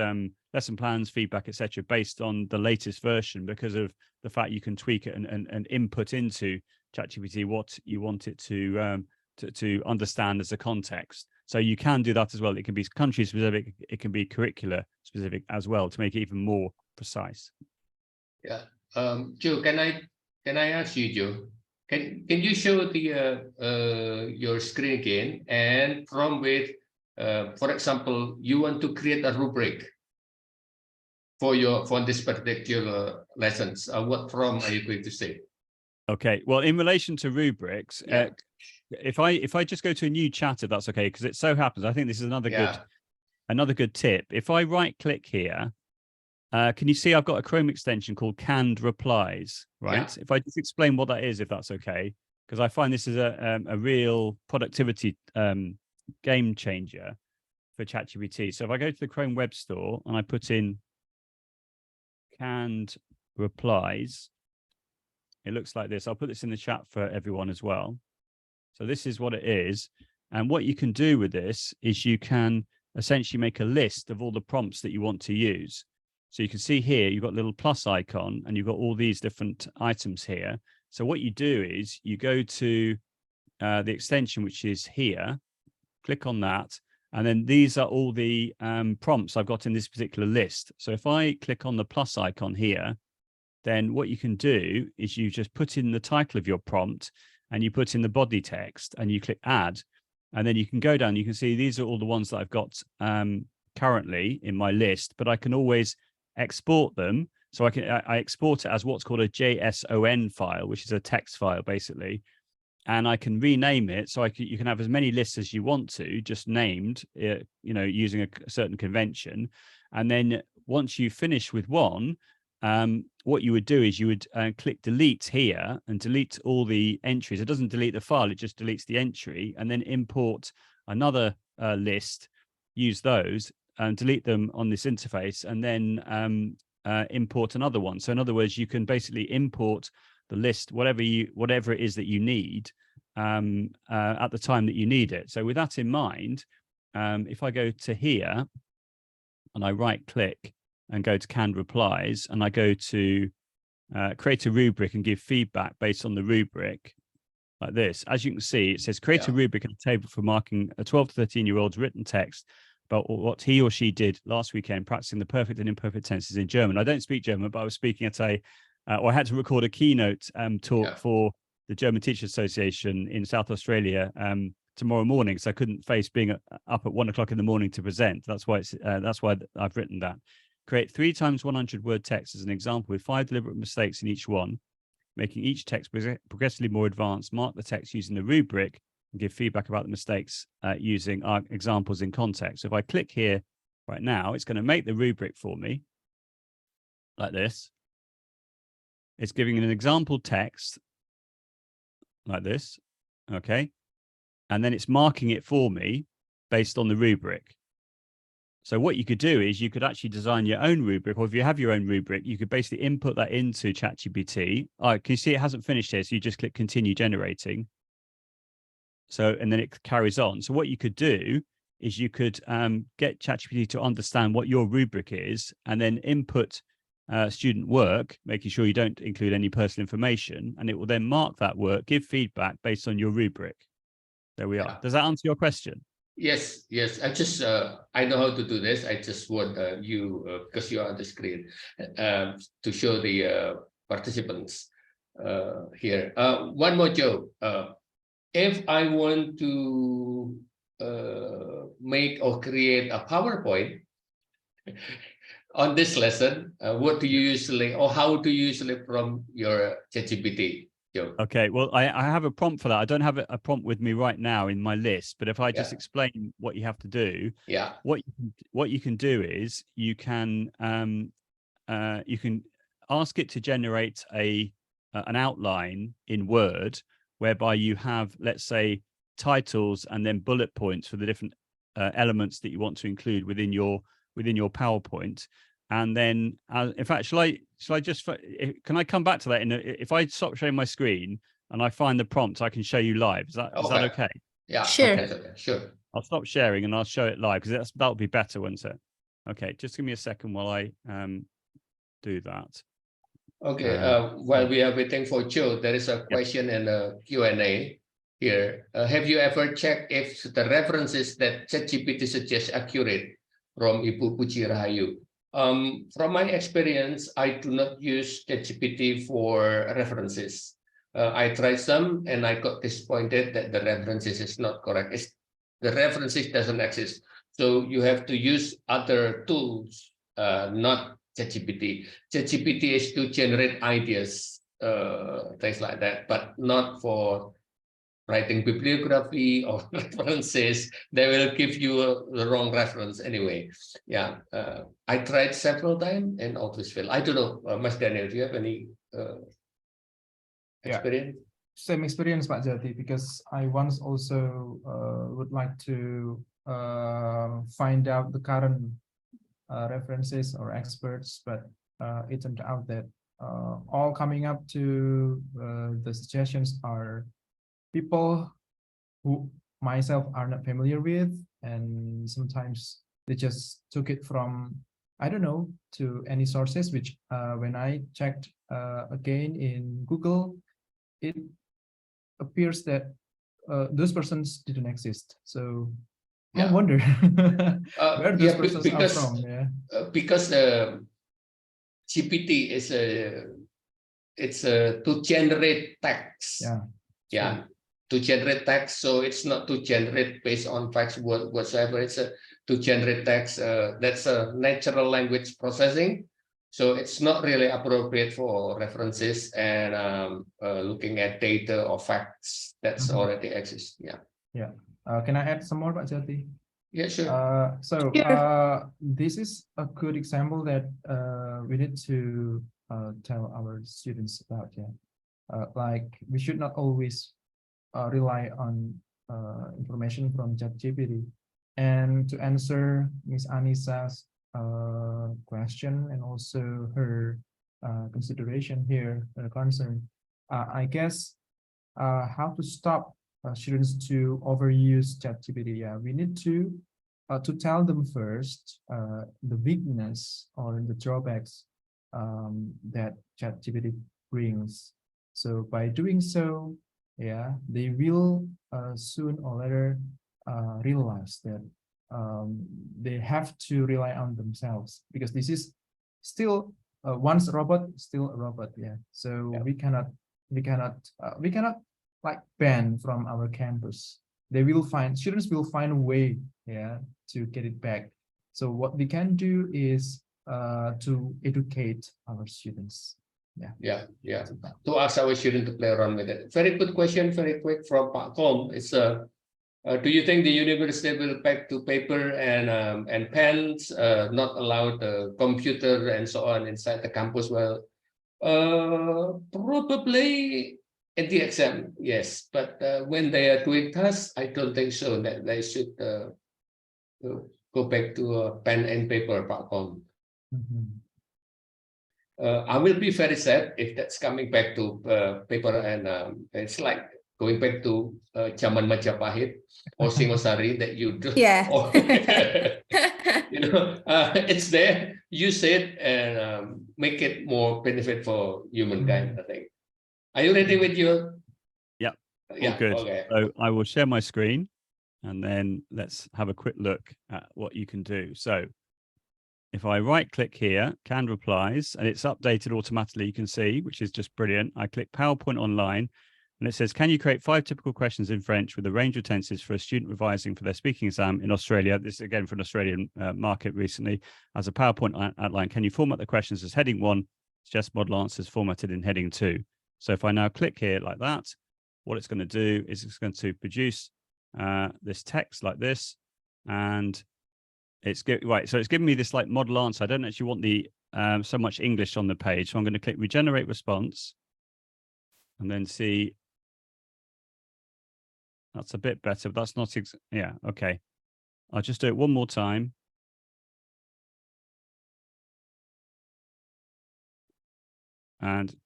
lesson plans, feedback, etc., based on the latest version, because of the fact you can tweak it and input into ChatGPT what you want it to understand as a context. So you can do that as well. It can be country specific, it can be curricular specific as well, to make it even more precise. Yeah, Joe, can I ask you, Joe? Can you show the your screen again and prompt with, for example, you want to create a rubric for this particular lessons. What prompt are you going to say? Okay. Well, in relation to rubrics, yeah. If I just go to a new chat, if that's okay, because it so happens, I think this is another good tip. If I right click here, can you see I've got a Chrome extension called Canned Replies, right? Yeah. If I just explain what that is, if that's okay, because I find this is a real productivity game changer for ChatGPT. So if I go to the Chrome Web Store and I put in Canned Replies, it looks like this. I'll put this in the chat for everyone as well. So this is what it is. And what you can do with this is you can essentially make a list of all the prompts that you want to use. So you can see here, you've got a little plus icon and you've got all these different items here. So what you do is you go to the extension, which is here, click on that. And then these are all the prompts I've got in this particular list. So if I click on the plus icon here, then what you can do is you just put in the title of your prompt and you put in the body text and you click add. And then you can go down, you can see these are all the ones that I've got currently in my list, but I can always export them. So I export it as what's called a JSON file, which is a text file basically. And I can rename it. So you can have as many lists as you want to, just named, using a certain convention. And then once you finish with one, what you would do is you would click delete here and delete all the entries. It doesn't delete the file, it just deletes the entry, and then import another list, use those and delete them on this interface, and then import another one. So in other words, you can basically import the list, whatever it is that you need at the time that you need it. So with that in mind, if I go to here and I right click and go to canned replies, and I go to create a rubric and give feedback based on the rubric like this, as you can see, it says create a rubric and a table for marking a 12 to 13-year-old's written text about what he or she did last weekend, practicing the perfect and imperfect tenses in German. I don't speak German, but I was speaking at or I had to record a keynote talk for the German Teachers Association in South Australia tomorrow morning, so I couldn't face being up at 1 o'clock in the morning to present. That's why I've written that. Create 3 times 100 word text as an example with 5 deliberate mistakes in each one, making each text progressively more advanced. Mark the text using the rubric and give feedback about the mistakes using our examples in context. So if I click here right now, it's going to make the rubric for me like this. It's giving an example text like this, okay? And then it's marking it for me based on the rubric. So what you could do is you could actually design your own rubric, or if you have your own rubric, you could basically input that into ChatGPT. Can you see it hasn't finished here? So you just click continue generating. So, and then it carries on. So what you could do is you could get ChatGPT to understand what your rubric is, and then input student work, making sure you don't include any personal information, and it will then mark that work, give feedback based on your rubric. There we are. Does that answer your question? Yes. I just I know how to do this. I just want you because you are on the screen to show the participants here. One more joke. If I want to make or create a PowerPoint on this lesson, what do you usually, or how do you usually prompt your ChatGPT? Okay, well, I have a prompt for that. I don't have a prompt with me right now in my list, but if I just explain what you have to do, what you can do is you can ask it to generate an outline in Word, whereby you have, let's say, titles and then bullet points for the different elements that you want to include within your PowerPoint. And then, in fact, shall I just, can I come back to that? If I stop sharing my screen and I find the prompt, I can show you live. Is that okay? Yeah, sure. Okay, sure. I'll stop sharing and I'll show it live, because that'll be better, won't it? Okay, just give me a second while I do that. Okay, while we are waiting for Joe, there is a question in the Q&A here. Have you ever checked if the references that ChatGPT suggests accurate from Ibu Puji Rahayu? From my experience, I do not use ChatGPT for references. I tried some and I got disappointed that the references is not correct. The references doesn't exist. So you have to use other tools, not ChatGPT. ChatGPT is to generate ideas, things like that, but not for writing bibliography or references. They will give you the wrong reference anyway. Yeah, I tried several times and always fail. I don't know, Mas Daniel, do you have any experience? Same experience, Pak Jati, because I once also would like to find out the current references or experts, but it turned out that all coming up to the suggestions are people who myself are not familiar with, and sometimes they just took it from, I don't know, to any sources, which when I checked again in Google, it appears that those persons didn't exist. So I wonder where those persons are from. Because GPT is to generate text. to generate text. So it's not to generate based on facts whatsoever. It's to generate text. That's a natural language processing. So it's not really appropriate for references and looking at data or facts that's already exist. Yeah. Yeah. Can I add some more, Pak Jati? Yeah, sure. This is a good example that we need to tell our students about. Yeah. Like we should not always rely on information from ChatGPT. And to answer Ms. Anisa's question and also her consideration here, concern, I guess how to stop students to overuse ChatGPT. Yeah, we need to tell them first the weakness or the drawbacks that ChatGPT brings. So by doing so, yeah, they will soon or later realize that they have to rely on themselves, because this is still once a robot, still a robot. Yeah, so we cannot like ban from our campus. Students will find a way, yeah, to get it back. So what we can do is to educate our students. Yeah. To ask our students to play around with it. Very good question, very quick from Pak Kom. It's do you think the university will back to paper and pens, not allow the computer and so on inside the campus? Well, probably at the exam, yes, but when they are doing tasks, I don't think so. That they should go back to pen and paper, Pak Kom. I will be very sad if that's coming back to paper, and it's like going back to Zaman Majapahit or Singosari that you do. Yeah. Or, it's there. Use it and make it more benefit for humankind, I think. Are you ready with your? Yeah. Yeah. Good. Okay. So I will share my screen and then let's have a quick look at what you can do. So if I right click here, canned replies, and it's updated automatically, you can see, which is just brilliant. I click PowerPoint online and it says, can you create 5 typical questions in French with a range of tenses for a student revising for their speaking exam in Australia? This is again for an Australian market recently. As a PowerPoint outline, can you format the questions as heading 1, suggest model answers formatted in heading 2? So if I now click here like that, what it's going to do is it's going to produce this text like this, and it's right. So it's giving me this like model answer. I don't actually want the so much English on the page. So I'm going to click regenerate response and then see. That's a bit better, but that's not, yeah, okay. I'll just do it one more time. And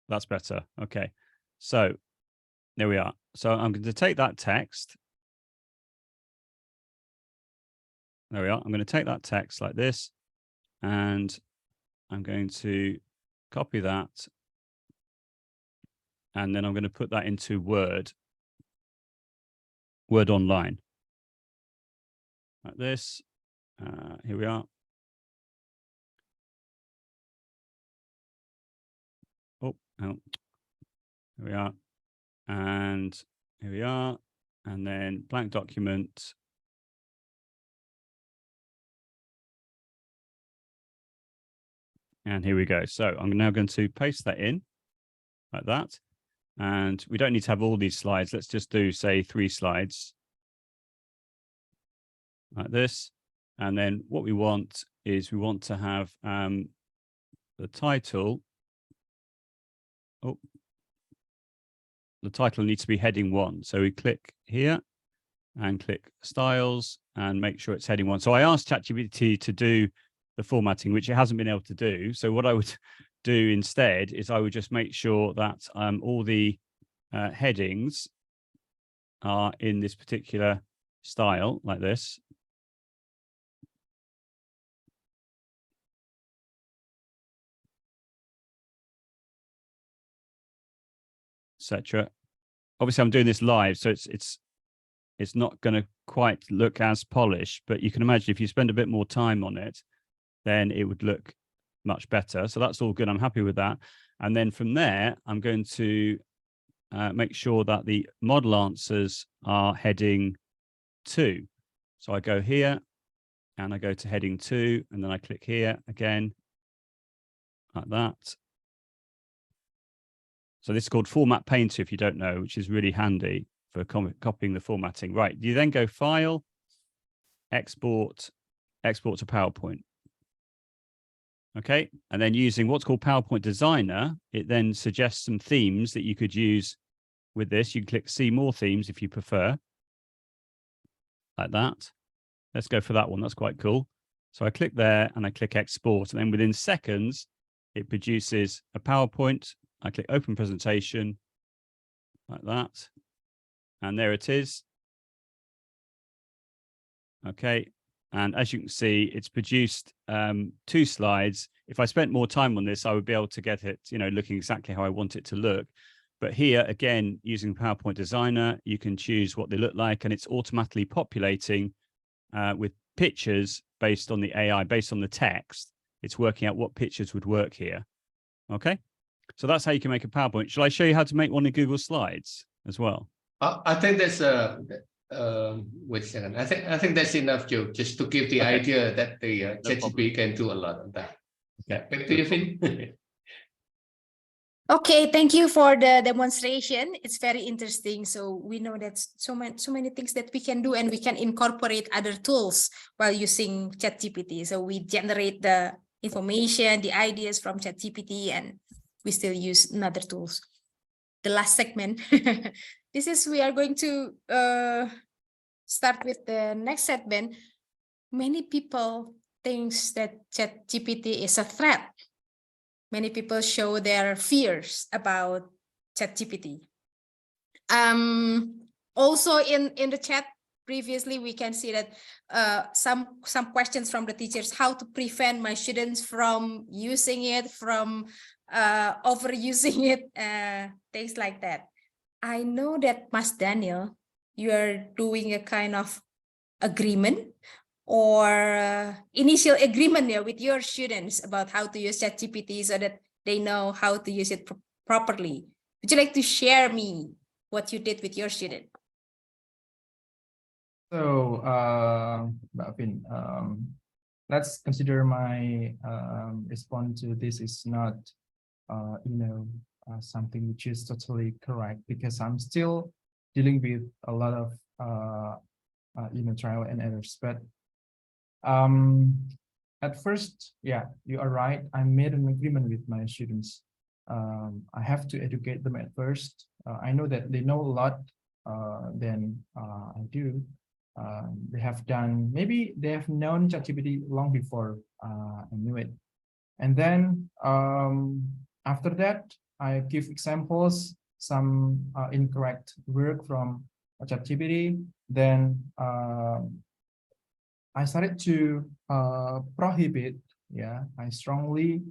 that's better. Okay. So there we are. So I'm going to take that text. There we are. I'm going to take that text like this, and I'm going to copy that. And then I'm going to put that into Word Online. Like this. Here we are. Oh, here we are. And here we are. And then blank document. And here we go. So I'm now going to paste that in like that. And we don't need to have all these slides. Let's just do, say, 3 slides like this. And then what we want is we want to have the title. Oh, the title needs to be heading 1. So we click here and click styles and make sure it's heading 1. So I asked ChatGPT to do the formatting, which it hasn't been able to do. So what I would do instead is I would just make sure that all the headings are in this particular style like this. Etc. Obviously, I'm doing this live, so it's not going to quite look as polished, but you can imagine if you spend a bit more time on it, then it would look much better. So that's all good. I'm happy with that. And then from there, I'm going to make sure that the model answers are heading 2. So I go here and I go to heading 2, and then I click here again, like that. So this is called Format Painter, if you don't know, which is really handy for copying the formatting. Right, you then go File, Export, Export to PowerPoint. Okay, and then using what's called PowerPoint Designer, it then suggests some themes that you could use with this. You can click See More Themes if you prefer, like that. Let's go for that one. That's quite cool. So I click there and I click Export, and then within seconds, it produces a PowerPoint. I click Open Presentation, like that. And there it is. Okay. And as you can see, it's produced 2 slides. If I spent more time on this, I would be able to get it, looking exactly how I want it to look. But here, again, using PowerPoint Designer, you can choose what they look like, and it's automatically populating with pictures based on the AI, based on the text. It's working out what pictures would work here. Okay. So that's how you can make a PowerPoint. Shall I show you how to make one in Google Slides as well? I think that's wait a second. I think that's enough, Joe, just to give the idea that the ChatGPT can do a lot of that. Yeah, back to you, Finn. Okay, thank you for the demonstration. It's very interesting. So we know that so many things that we can do, and we can incorporate other tools while using ChatGPT. So we generate the information, the ideas from ChatGPT, and we still use other tools. The last segment, we are going to start with the next segment. Many people think that ChatGPT is a threat. Many people show their fears about ChatGPT. Also in the chat previously, we can see that some questions from the teachers, how to prevent my students from using it, from overusing it, things like that. I know that Mas Daniel, you are doing a kind of agreement or initial agreement with your students about how to use ChatGPT so that they know how to use it properly. Would you like to share me what you did with your student? So, Finn, let's consider my response to this is not, something which is totally correct, because I'm still dealing with a lot of, trial and errors. But at first, yeah, you are right. I made an agreement with my students. I have to educate them at first. I know that they know a lot than I do. They have done, maybe they have known ChatGPT long before I knew it. And then after that, I give examples, some incorrect work from ChatGPT. Then I started to prohibit. Yeah, I strongly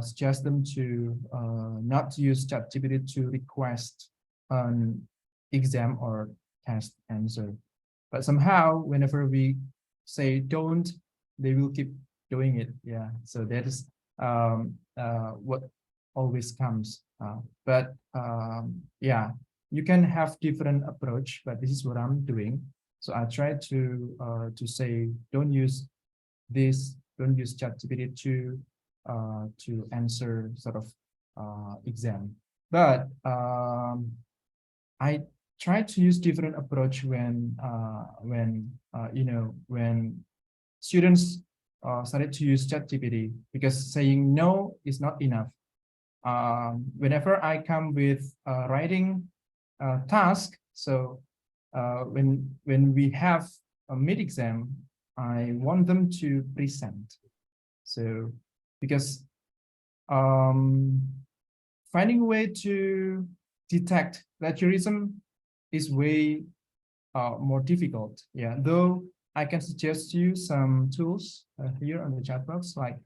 suggest them to not use ChatGPT to request an exam or test answer. But somehow, whenever we say don't, they will keep doing it. Yeah, so that is what always comes. But yeah, you can have different approach, but this is what I'm doing. So I try to say don't use this, don't use ChatGPT to answer sort of exam. But I try to use different approach when students started to use ChatGPT, because saying no is not enough. Whenever I come with writing task, so when we have a mid-exam, I want them to present. So because finding a way to detect plagiarism is way more difficult. Yeah, though I can suggest you some tools here on the chat box, like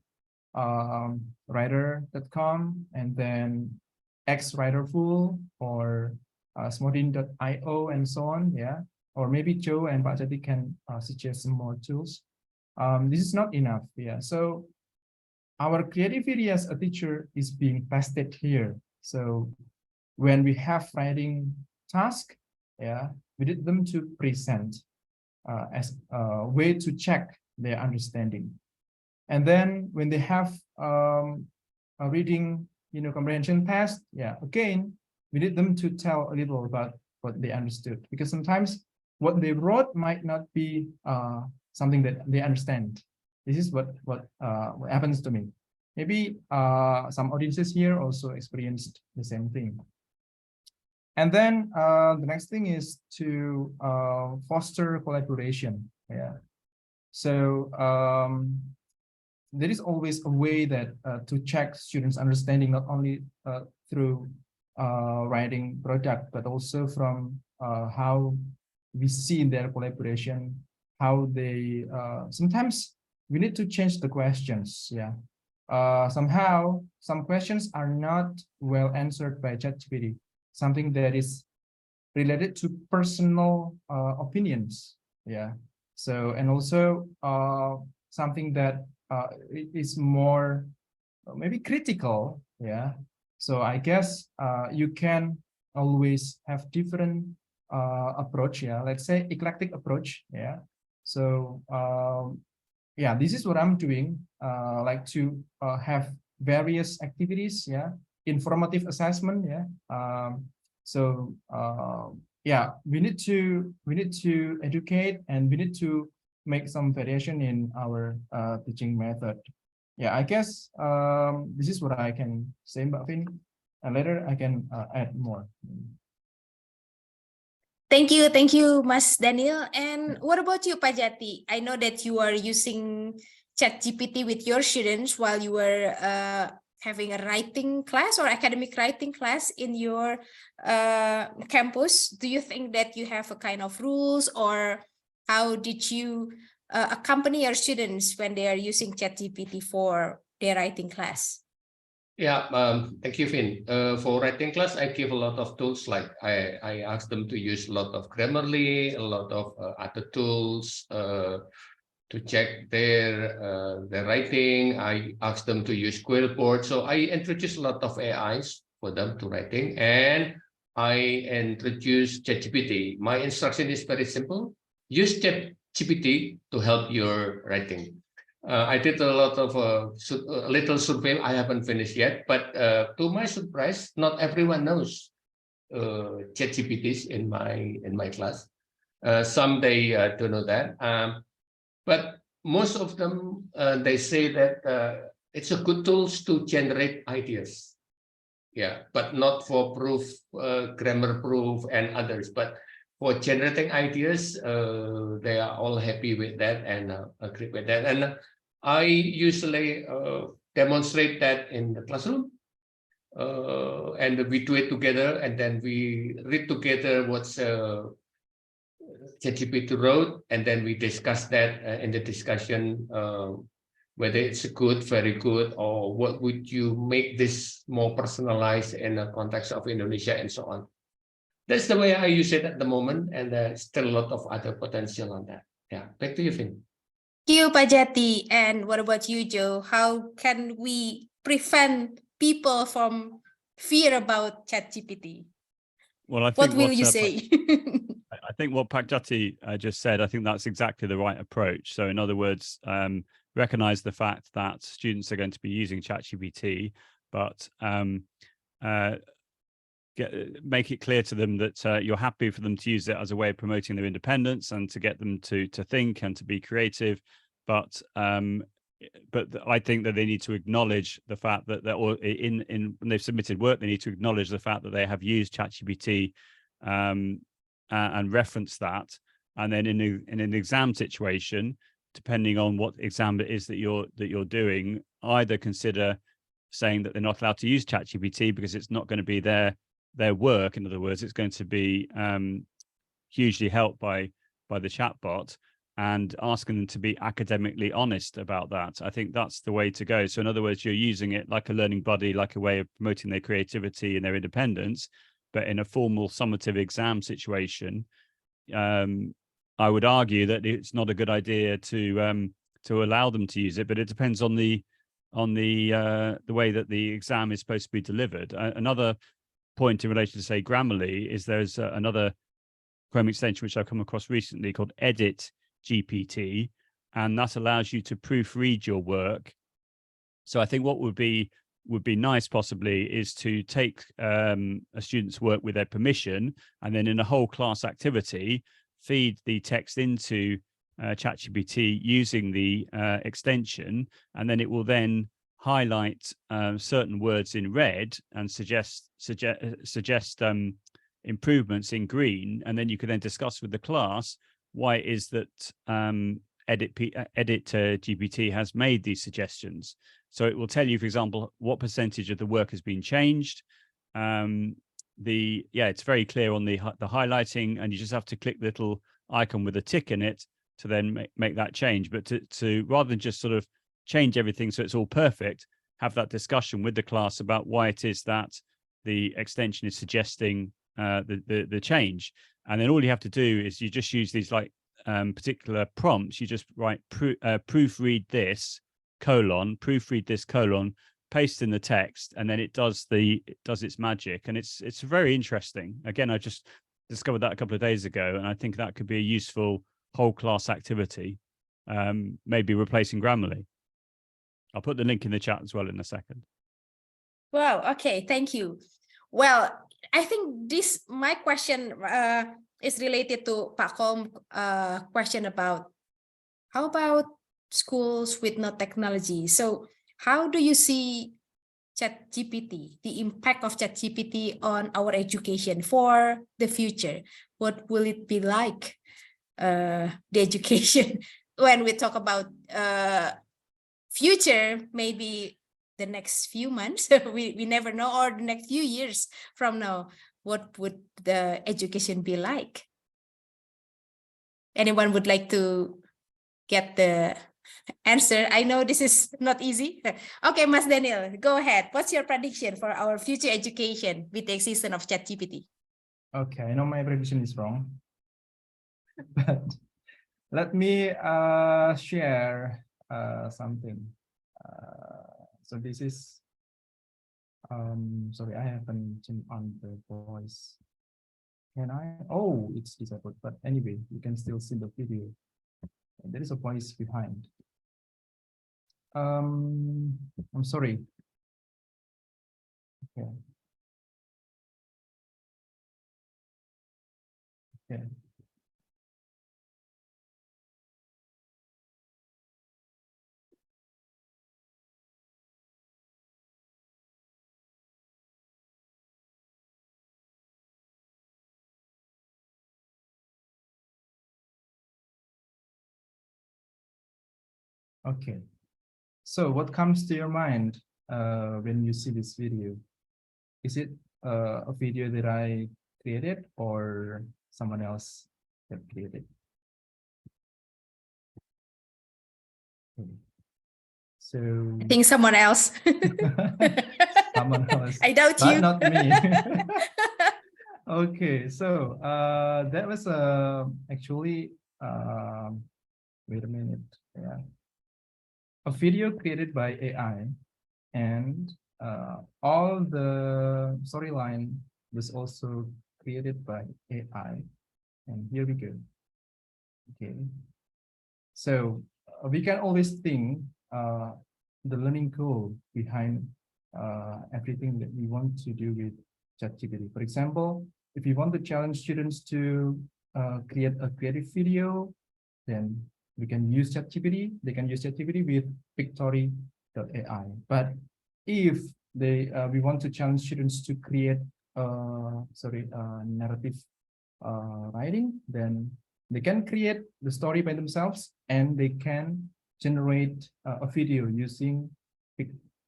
writer.com, and then xwriterful, or smodin.io, and so on. Yeah, or maybe Joe and Pak Jati can suggest some more tools. This is not enough. Yeah, so our creativity as a teacher is being tested here. So when we have writing task, yeah, we need them to present as a way to check their understanding. And then when they have a reading, comprehension test, yeah, again, we need them to tell a little about what they understood, because sometimes what they wrote might not be something that they understand. This is what happens to me. Maybe some audiences here also experienced the same thing. And then the next thing is to foster collaboration. Yeah. So there is always a way that to check students' understanding, not only through writing product, but also from how we see their collaboration, how they sometimes we need to change the questions. Yeah. Somehow some questions are not well answered by ChatGPT, something that is related to personal opinions. Yeah. So, and also something that is more maybe critical. Yeah. So I guess you can always have different approach. Yeah. Let's say eclectic approach. Yeah. So yeah, this is what I'm doing. Like to have various activities. Yeah. Informative assessment. Yeah. So yeah, we need to educate, and we need to make some variation in our teaching method. Yeah, I guess this is what I can say, Mbak Vin, and later I can add more. Thank you, Mas Daniel. And what about you, Pak Jati? I know that you are using ChatGPT with your students while you were having a writing class or academic writing class in your campus. Do you think that you have a kind of rules, or how did you accompany your students when they are using ChatGPT for their writing class? Yeah, thank you, Finn. For writing class, I give a lot of tools. Like I ask them to use a lot of Grammarly, a lot of other tools to check their writing. I ask them to use Quillboard. So I introduce a lot of AIs for them to writing, and I introduce ChatGPT. My instruction is very simple: use ChatGPT to help your writing. I did a lot of a little survey. I haven't finished yet, but to my surprise, not everyone knows ChatGPTs in my class. Some they don't know that, but most of them they say that it's a good tools to generate ideas. Yeah, but not for proof, grammar proof, and others. But for generating ideas, they are all happy with that and agree with that. And I usually demonstrate that in the classroom, and we do it together, and then we read together what's ChatGPT wrote, and then we discuss that in the discussion, whether it's good, very good, or what would you make this more personalized in the context of Indonesia, and so on. That's the way I use it at the moment, and there's still a lot of other potential on that. Yeah, back to you, Finn. Thank you, Pak Jati. And what about you, Joe? How can we prevent people from fear about ChatGPT? Well, I think What will you say? I think what Pak Jati just said, I think that's exactly the right approach. So in other words, recognize the fact that students are going to be using ChatGPT, but make it clear to them that you're happy for them to use it as a way of promoting their independence and to get them to think and to be creative. But I think that they need to acknowledge the fact that when they've submitted work, they need to acknowledge the fact that they have used ChatGPT and reference that. And then in an exam situation, depending on what exam it is that you're doing, either consider saying that they're not allowed to use ChatGPT because it's not going to be their work. In other words, it's going to be hugely helped by the chatbot, and asking them to be academically honest about that. I think that's the way to go. So in other words, you're using it like a learning buddy, like a way of promoting their creativity and their independence, but in a formal summative exam situation, I would argue that it's not a good idea to allow them to use it, but it depends on the way that the exam is supposed to be delivered. Another point in relation to, say, Grammarly is there's another Chrome extension which I've come across recently called Edit GPT, and that allows you to proofread your work. So I think what would be nice possibly is to take a student's work with their permission, and then in a whole class activity, feed the text into ChatGPT using the extension, and then it will then highlight certain words in red and suggest improvements in green, and then you can then discuss with the class why it is that Edit GPT has made these suggestions. So it will tell you, for example, what percentage of the work has been changed. It's very clear on the highlighting, and you just have to click the little icon with a tick in it to then make that change. But to rather than just sort of change everything so it's all perfect, have that discussion with the class about why it is that the extension is suggesting the change. And then all you have to do is you just use these like particular prompts. You just write proofread this : proofread this : paste in the text, and then it does its magic. And it's very interesting. Again, I just discovered that a couple of days ago, and I think that could be a useful whole class activity, maybe replacing Grammarly. I'll put the link in the chat as well in a second. Wow. Okay. Thank you. Well, I think my question is related to Pak Kom question about how about schools with no technology. So how do you see ChatGPT, the impact of ChatGPT on our education for the future? What will it be like, the education, when we talk about future, maybe the next few months, we never know, or the next few years from now, what would the education be like? Anyone would like to get the answer? I know this is not easy. Okay, Mas Daniel, go ahead. What's your prediction for our future education with the existence of ChatGPT? Okay, I know my prediction is wrong, but let me share something. So this is, sorry, I haven't turned on the voice. Can I? Oh, it's disabled, but anyway, you can still see the video. There is a voice behind. I'm sorry. Okay. Okay. Okay. So what comes to your mind when you see this video? Is it a video that I created or someone else that created? Okay. So I think someone else. someone else. I doubt but you. Not me. Okay, so that was actually wait a minute. Yeah, a video created by AI, and all the storyline was also created by AI. And here we go. Okay, so we can always think the learning goal behind everything that we want to do with ChatGPT. For example, if you want to challenge students to create a creative video, then we can use ChatGPT. They can use ChatGPT with Pictory.ai. But if we want to challenge students to create narrative writing, then they can create the story by themselves, and they can generate a video using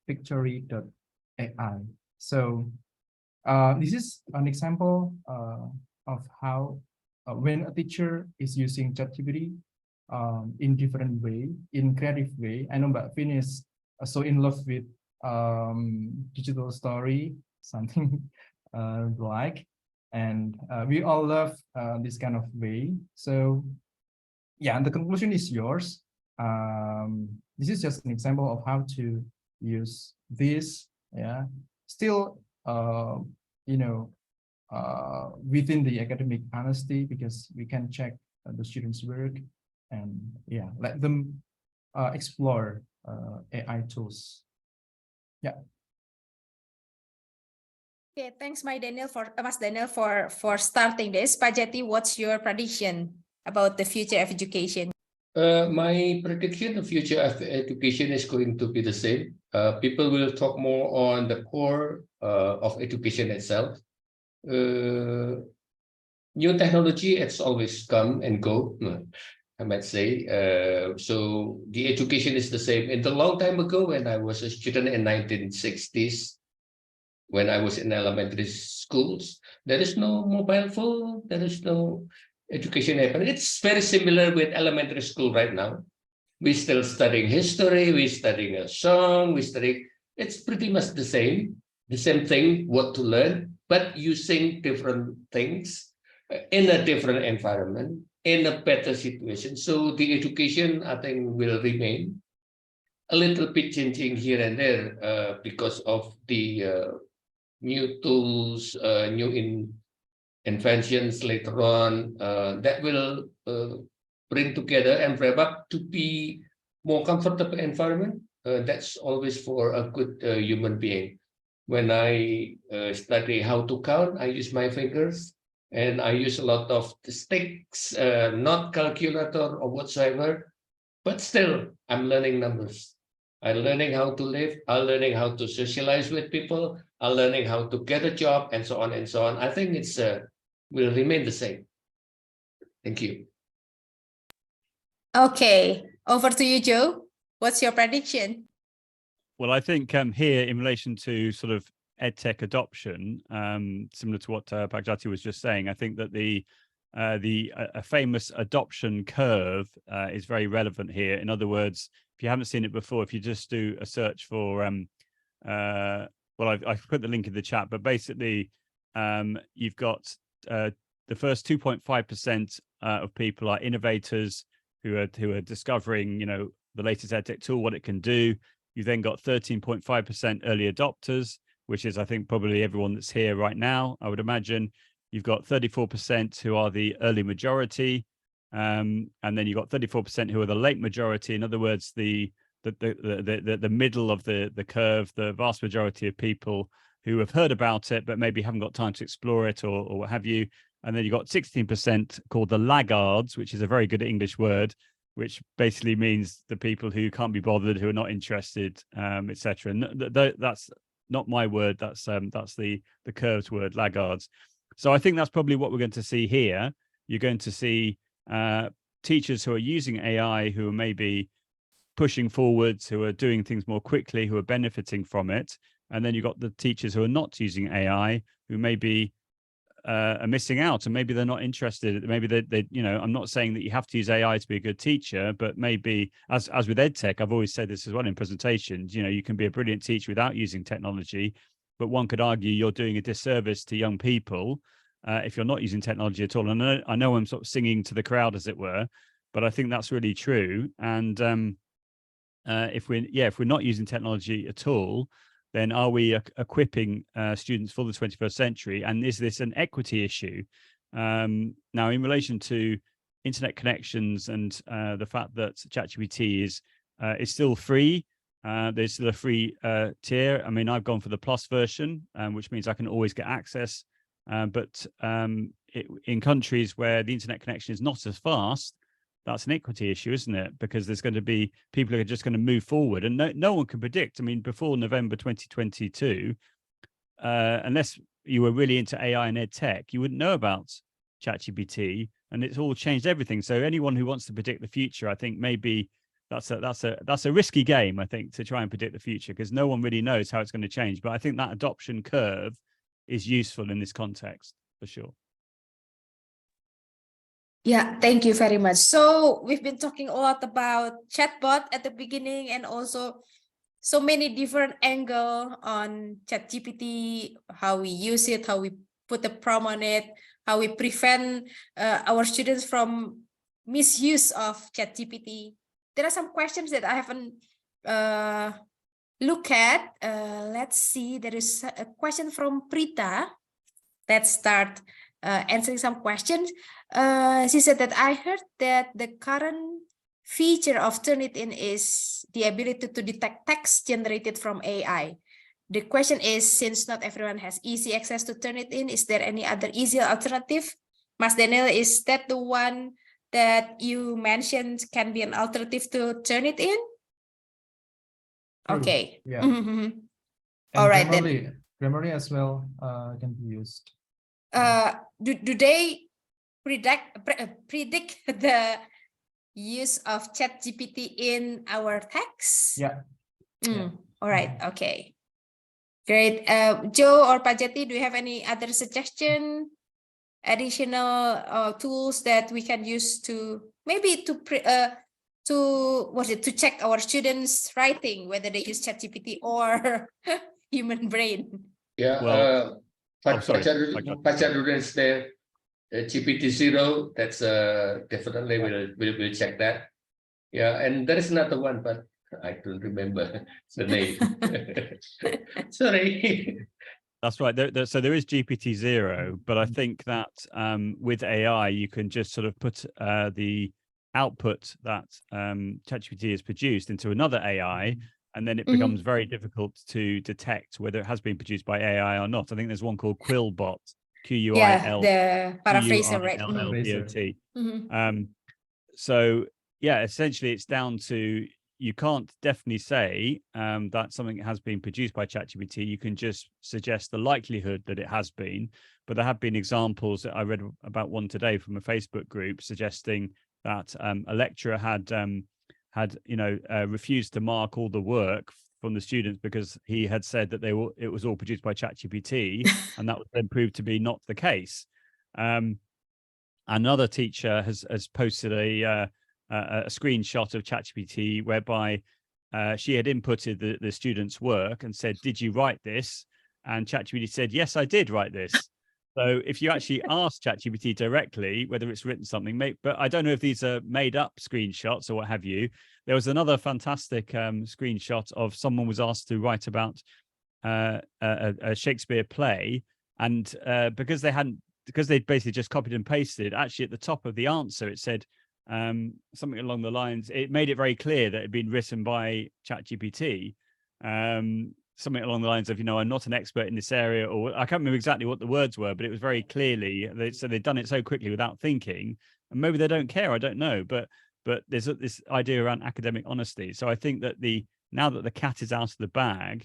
Pictory.ai. So this is an example of how when a teacher is using ChatGPT in different way, in creative way. I know Mbak Fin is so in love with digital story, something like, and we all love this kind of way. So yeah, and the conclusion is yours. This is just an example of how to use this. Yeah, still within the academic honesty, because we can check the students' work and let them explore AI tools. Yeah. Okay, thanks, Mas Daniel, for starting this. Pak Jati, what's your prediction about the future of education? My prediction of future of education is going to be the same. People will talk more on the core of education itself. New technology, it's always come and go, I might say. So the education is the same. In the long time ago, when I was a student in 1960s, when I was in elementary schools, there is no mobile phone, there is no education happening. It's very similar with elementary school right now. We're still studying history, we're studying a song, it's pretty much the same thing, what to learn, but using different things in a different environment, in a better situation. So the education, I think, will remain a little bit changing here and there because of the new tools, new inventions later on that will bring together and wrap up to be more comfortable environment. That's always for a good human being. When I study how to count, I use my fingers and I use a lot of sticks, not calculator or whatsoever, but still I'm learning numbers. I'm learning how to live, I'm learning how to socialize with people, I'm learning how to get a job, and so on and so on. I think it's will remain the same. Thank you. Okay, over to you, Joe. What's your prediction? Well, I think here in relation to sort of EdTech adoption, similar to what Pak Jati was just saying, I think that a famous adoption curve is very relevant here. In other words, if you haven't seen it before, if you just do a search for, well, I've put the link in the chat, but basically you've got the first 2.5% of people are innovators who are discovering, the latest EdTech tool, what it can do. You've then got 13.5% early adopters, which is, I think, probably everyone that's here right now, I would imagine. You've got 34% who are the early majority, and then you've got 34% who are the late majority. In other words, the middle of the curve, the vast majority of people who have heard about it but maybe haven't got time to explore it or what have you. And then you've got 16% called the laggards, which is a very good English word, which basically means the people who can't be bothered, who are not interested, etc. And that's not my word. That's the curve's word, laggards. So I think that's probably what we're going to see here. You're going to see teachers who are using AI, who are maybe pushing forwards, who are doing things more quickly, who are benefiting from it. And then you've got the teachers who are not using AI, who maybe are missing out, and maybe they're not interested. Maybe they I'm not saying that you have to use AI to be a good teacher, but maybe as with EdTech, I've always said this as well in presentations, you can be a brilliant teacher without using technology, but one could argue you're doing a disservice to young people if you're not using technology at all. And I know I'm sort of singing to the crowd, as it were, but I think that's really true. And if we're not using technology at all, then are we equipping students for the 21st century? And is this an equity issue? Now, in relation to internet connections and the fact that ChatGPT is still free, there's still a free tier. I mean, I've gone for the plus version, which means I can always get access. But in countries where the internet connection is not as fast, that's an equity issue, isn't it? Because there's going to be people who are just going to move forward, and no one can predict. I mean, before November 2022, unless you were really into AI and EdTech, you wouldn't know about ChatGPT, and it's all changed everything. So anyone who wants to predict the future, I think maybe that's a risky game, I think, to try and predict the future, because no one really knows how it's going to change. But I think that adoption curve is useful in this context for sure. Yeah, thank you very much. So we've been talking a lot about chatbot at the beginning, and also so many different angles on ChatGPT, how we use it, how we put the prompt on it, how we prevent our students from misuse of ChatGPT. There are some questions that I haven't looked at. Let's see, there is a question from Prita. let's start answering some questions. She said that I heard that the current feature of Turnitin is the ability to detect text generated from AI. The question is, since not everyone has easy access to Turnitin, is there any other easier alternative? Mas Daniel, is that the one that you mentioned can be an alternative to Turnitin? True. Okay. Yeah. And And right Grammarly as well can be used. Do they predict the use of ChatGPT in our text? Yeah. Yeah. All right. Okay. Great. Joe or Pak Jati, do you have any other suggestion, additional tools that we can use to maybe to check our students' writing, whether they use ChatGPT or human brain? Yeah. Well, sorry. Pacharuden's there. GPT-0. That's definitely we'll check that. Yeah, and there is another one, but I don't remember the name. Sorry. That's right. So there is GPT-0, but I think that with AI, you can just sort of put the output that ChatGPT has produced into another AI, and then it becomes very difficult to detect whether it has been produced by AI or not. I think there's one called Quillbot, Q-U-I-L. Yeah, the paraphraser, right? Q-U-I-L-L-B-O-T. So yeah, essentially it's down to, you can't definitely say that something has been produced by ChatGPT. You can just suggest the likelihood that it has been. But there have been examples that I read about one today from a Facebook group suggesting that a lecturer had refused to mark all the work from the students because he had said that it was all produced by ChatGPT, and that was then proved to be not the case. Another teacher has posted a screenshot of ChatGPT whereby she had inputted the student's work and said, "Did you write this?" And ChatGPT said, "Yes, I did write this." So if you actually ask ChatGPT directly whether it's written something, but I don't know if these are made up screenshots or what have you. There was another fantastic screenshot of someone was asked to write about a Shakespeare play, and because they'd basically just copied and pasted, actually at the top of the answer it said something along the lines, it made it very clear that it had been written by ChatGPT. Something along the lines of, I'm not an expert in this area, or I can't remember exactly what the words were, but it was very clearly, so they'd done it so quickly without thinking, and maybe they don't care, I don't know, but there's this idea around academic honesty. So I think that now that the cat is out of the bag,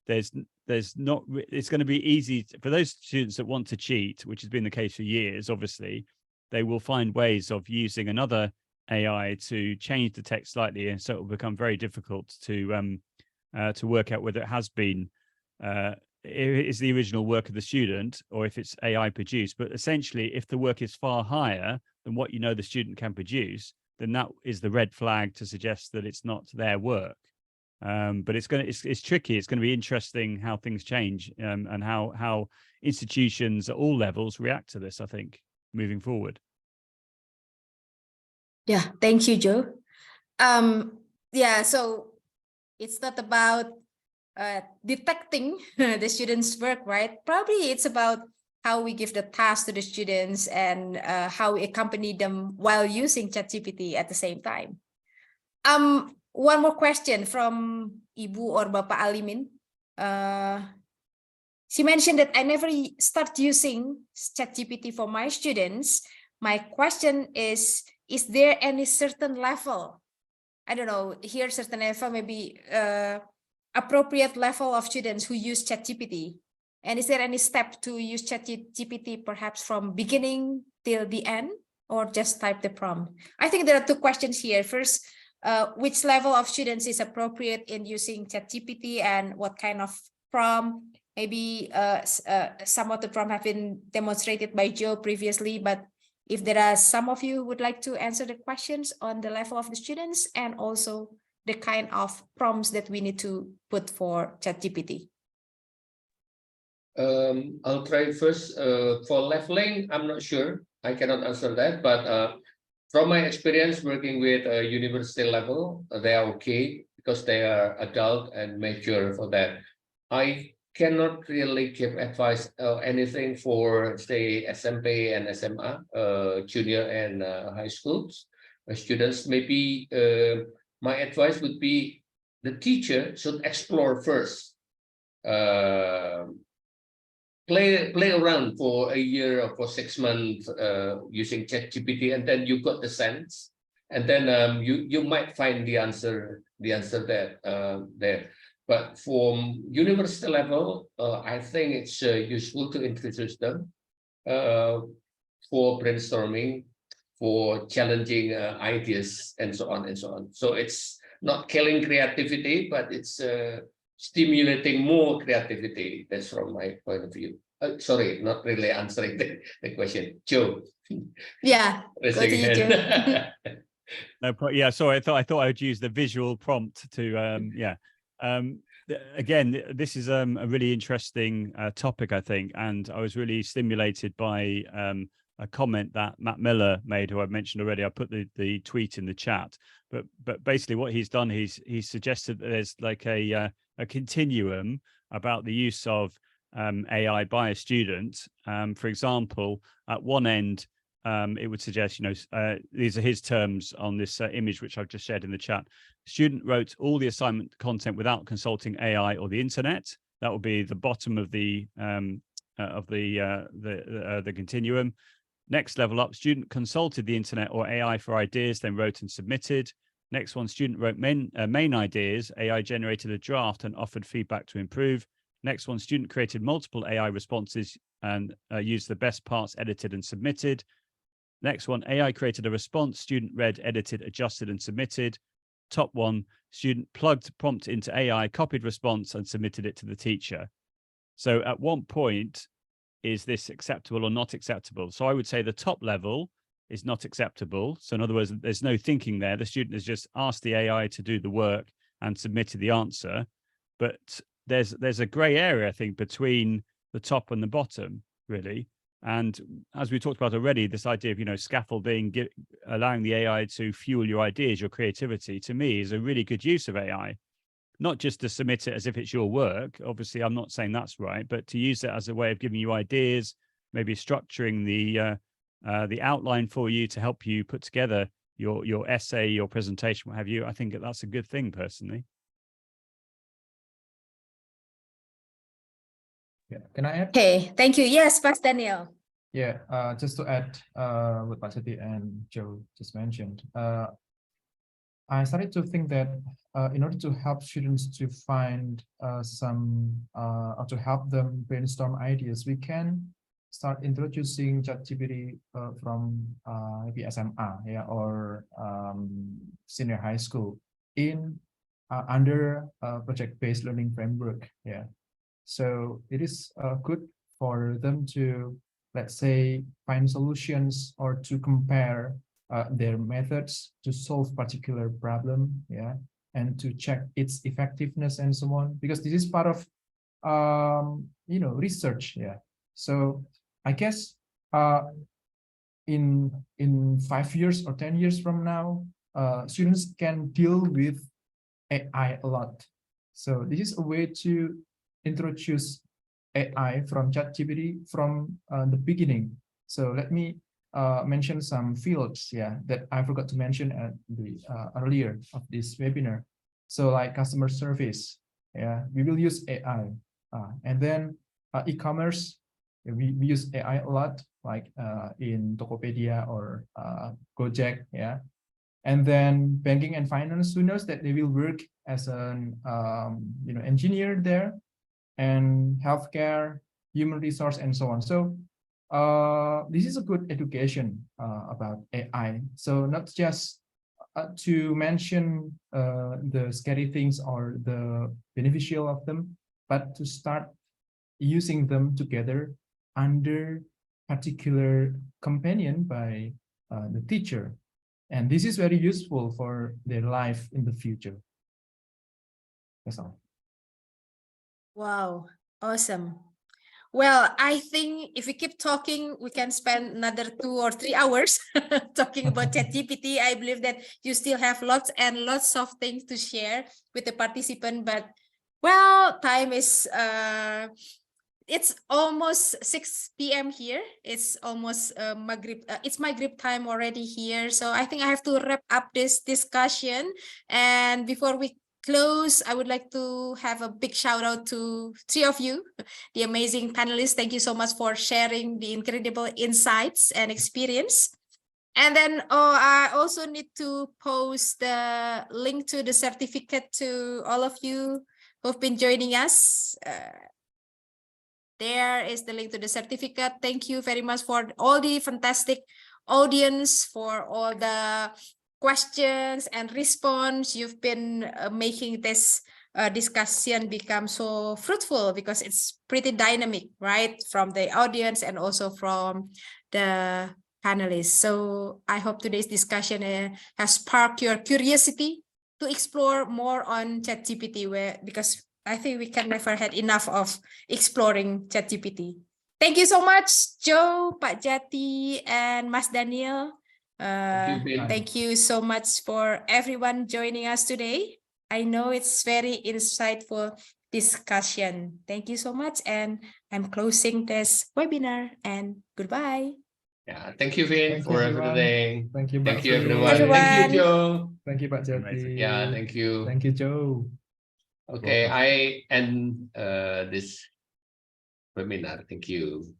it's going to be easy for those students that want to cheat, which has been the case for years. Obviously, they will find ways of using another AI to change the text slightly, and so it will become very difficult to work out whether it has been is the original work of the student or if it's AI produced. But essentially, if the work is far higher than what the student can produce, then that is the red flag to suggest that it's not their work. But it's tricky. It's going to be interesting how things change and how institutions at all levels react to this, I think, moving forward. Yeah, thank you, Joe. Yeah, so it's not about detecting the students' work, right? Probably it's about how we give the task to the students and how we accompany them while using ChatGPT at the same time. One more question from Ibu or Bapak Alimin. She mentioned that I never start using ChatGPT for my students. My question is there any certain level? I don't know, here certain level, maybe appropriate level of students who use ChatGPT. And is there any step to use ChatGPT perhaps from beginning till the end, or just type the prompt? I think there are two questions here. First, which level of students is appropriate in using ChatGPT and what kind of prompt? Maybe some of the prompt have been demonstrated by Joe previously, but if there are some of you who would like to answer the questions on the level of the students and also the kind of prompts that we need to put for ChatGPT. I'll try first. For leveling, I'm not sure. I cannot answer that. But from my experience working with a university level, they are okay because they are adult and mature for that. I cannot really give advice or anything for, say, SMP and SMA, junior and high schools students. Maybe my advice would be the teacher should explore first, play around for a year or for 6 months using ChatGPT, and then you got the sense, and then you might find the answer there. But from university level, I think it's useful to introduce them for brainstorming, for challenging ideas, and so on and so on. So it's not killing creativity, but it's stimulating more creativity. That's from my point of view. Sorry, not really answering the question. Joe. Yeah, go to you, Joe. No, yeah, sorry, I thought I would use the visual prompt to again, this is a really interesting topic, I think, and I was really stimulated by a comment that Matt Miller made, who I've mentioned already. I put the tweet in the chat, but basically what he's done, he's suggested that there's like a continuum about the use of AI by a student. For example, at one end, it would suggest, these are his terms on this image, which I've just shared in the chat. Student wrote all the assignment content without consulting AI or the internet. That would be the bottom of the continuum. Next level up, student consulted the internet or AI for ideas, then wrote and submitted. Next one, student wrote main ideas, AI generated a draft and offered feedback to improve. Next one, student created multiple AI responses and used the best parts, edited and submitted. Next one, AI created a response, student read, edited, adjusted and submitted. Top one, student plugged prompt into AI, copied response and submitted it to the teacher. So at one point, is this acceptable or not acceptable? So I would say the top level is not acceptable. So in other words, there's no thinking there. The student has just asked the AI to do the work and submitted the answer. But there's a gray area, I think, between the top and the bottom, really. And as we talked about already, this idea of, scaffolding, allowing the AI to fuel your ideas, your creativity, to me is a really good use of AI. Not just to submit it as if it's your work. Obviously, I'm not saying that's right, but to use it as a way of giving you ideas, maybe structuring the outline for you to help you put together your essay, your presentation, what have you. I think that's a good thing, personally. Yeah, can I add? Okay, thank you. Yes, Pak Daniel. Yeah, just to add what Pak Jati and Joe just mentioned, I started to think that in order to help students to find or to help them brainstorm ideas, we can start introducing ChatGPT from maybe SMA, yeah, or senior high school in under project-based learning framework, yeah. So it is good for them to, let's say, find solutions or to compare their methods to solve particular problem, yeah, and to check its effectiveness and so on, because this is part of research, yeah. So I guess in 5 years or 10 years from now, students can deal with AI a lot. So this is a way to introduce AI from ChatGPT from the beginning. So let me mention some fields, yeah, that I forgot to mention at the earlier of this webinar. So like customer service, yeah, we will use AI, and then e-commerce, we use AI a lot, like in Tokopedia or Gojek, yeah. And then banking and finance, who knows that they will work as an engineer there, and healthcare, human resource, and so on. So this is a good education about AI. So not just to mention the scary things or the beneficial of them, but to start using them together under particular companion by the teacher. And this is very useful for their life in the future. That's all. Wow, awesome. Well, I think if we keep talking, we can spend another 2 or 3 hours talking about ChatGPT. I believe that you still have lots and lots of things to share with the participant, but Well, time is it's almost 6 p.m. here. It's almost Maghrib. It's Maghrib time already here. So I think I have to wrap up this discussion. And before we close, I would like to have a big shout out to 3 of you, the amazing panelists. Thank you so much for sharing the incredible insights and experience. And then I also need to post the link to the certificate to all of you who've been joining us. There is the link to the certificate. Thank you very much for all the fantastic audience, for all the questions and response. You've been making this discussion become so fruitful because it's pretty dynamic, right? From the audience and also from the panelists. So I hope today's discussion has sparked your curiosity to explore more on ChatGPT, because I think we can never had enough of exploring ChatGPT. Thank you so much, Joe, Pak Jati, and Mas Daniel. Thank you so much for everyone joining us today. I know it's very insightful discussion. Thank you so much. And I'm closing this webinar and goodbye. Yeah, thank you, Vin, for everything. Thank you, Thank Pak you, Vin. everyone. Everyone. Thank you, Joe. Thank you, Pak Jati. Yeah, thank you. Thank you, Joe. Okay, Welcome. I end this webinar. Thank you.